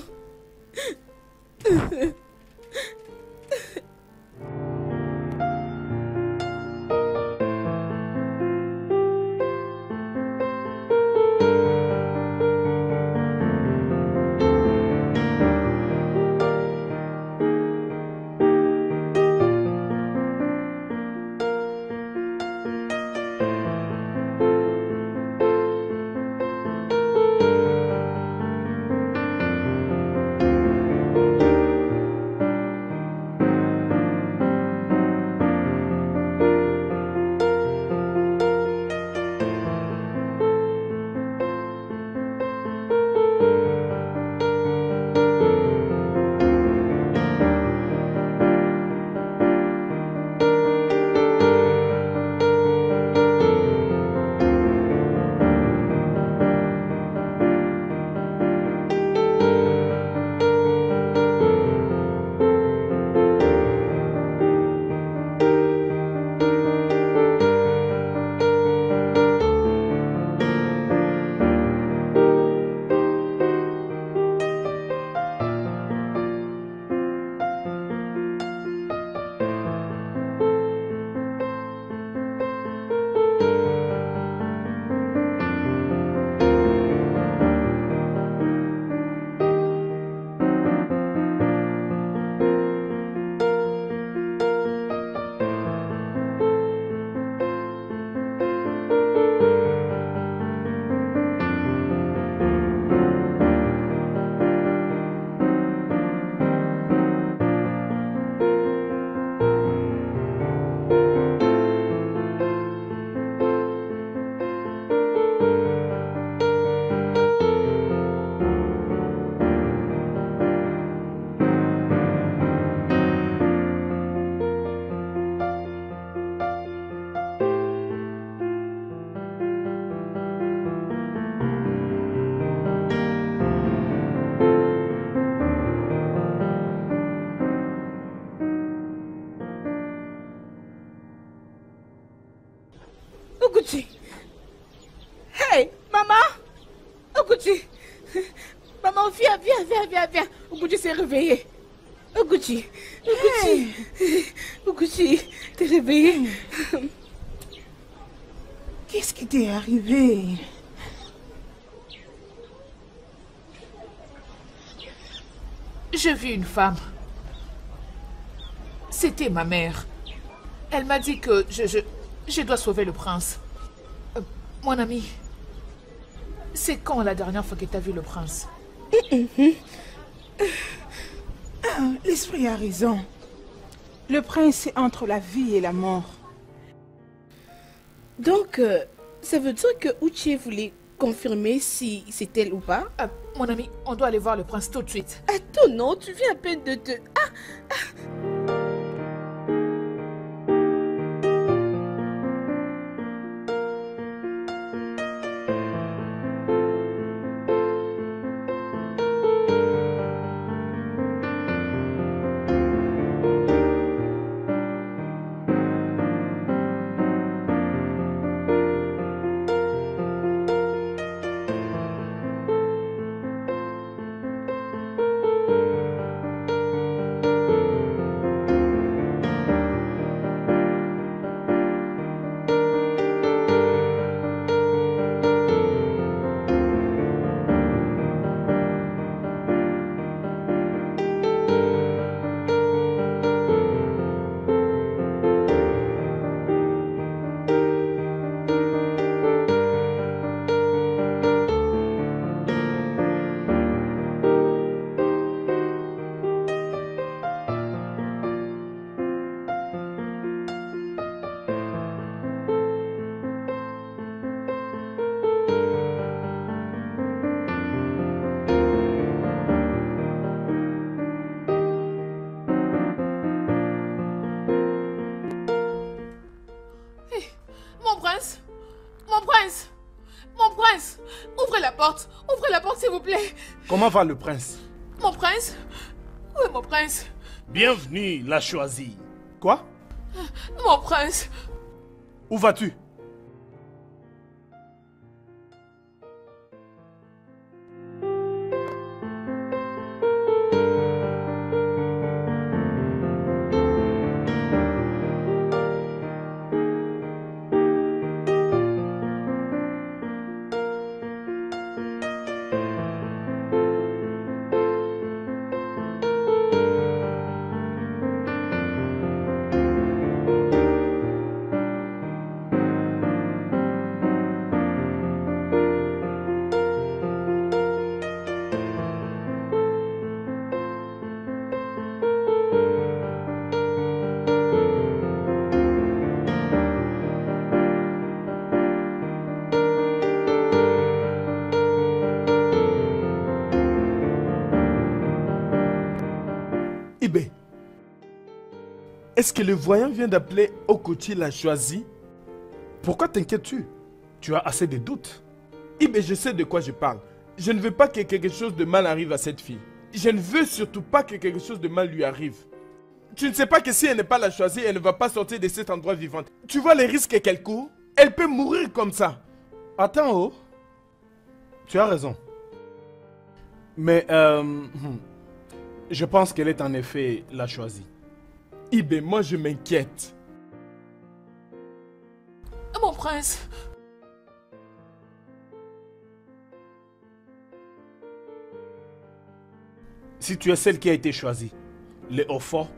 Oguchi. Hey, maman. Oguchi. Maman, viens. Oguchi s'est réveillé. Oguchi. Oguchi, t'es réveillé. Qu'est-ce qui t'est arrivé? J'ai vu une femme. C'était ma mère. Elle m'a dit que je dois sauver le prince. Mon ami, c'est quand la dernière fois que tu as vu le prince? L'esprit a raison. Le prince est entre la vie et la mort. Donc, ça veut dire que Uche voulait confirmer si c'est elle ou pas? Mon ami, on doit aller voir le prince tout de suite. Attends, non, tu viens à peine de te... Ouvrez la porte, s'il vous plaît. Comment va le prince? Mon prince? Où est mon prince? Bienvenue, la choisie. Quoi? Mon prince. Où vas-tu? Ibé, est-ce que le voyant vient d'appeler Okochi la choisie? Pourquoi t'inquiètes-tu? Tu as assez de doutes. Ibé, je sais de quoi je parle. Je ne veux pas que quelque chose de mal arrive à cette fille. Je ne veux surtout pas que quelque chose de mal lui arrive. Tu ne sais pas que si elle n'est pas la choisie, elle ne va pas sortir de cet endroit vivante. Tu vois les risques qu'elle court? Elle peut mourir comme ça. Attends, oh. Tu as raison. Mais, je pense qu'elle est en effet la choisie. Ibé, moi je m'inquiète. Mon prince. Si tu es celle qui a été choisie, le Haut-Fort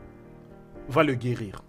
va le guérir.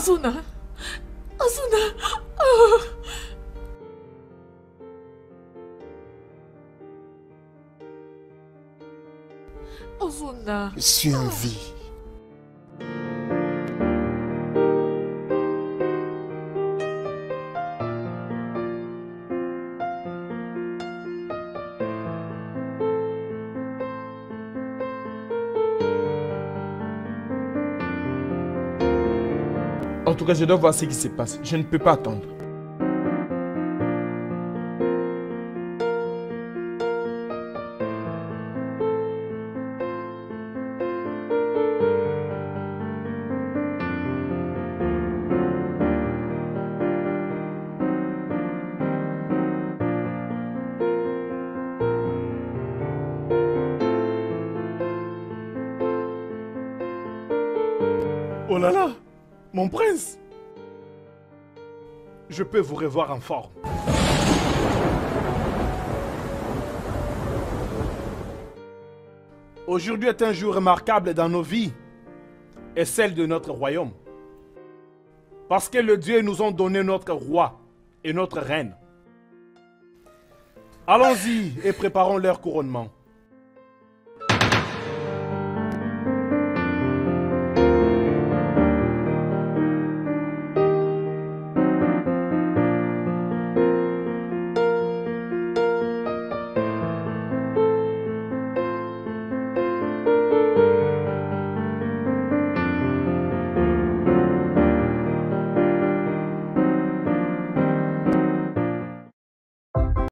Azuna. Azuna. Oh. Azuna. Je suis en vie. En tout cas, je dois voir ce qui se passe. Je ne peux pas attendre. Oh là là, mon prince. Je peux vous revoir en forme. Aujourd'hui est un jour remarquable dans nos vies et celle de notre royaume. Parce que les dieux nous ont donné notre roi et notre reine. Allons-y et préparons leur couronnement.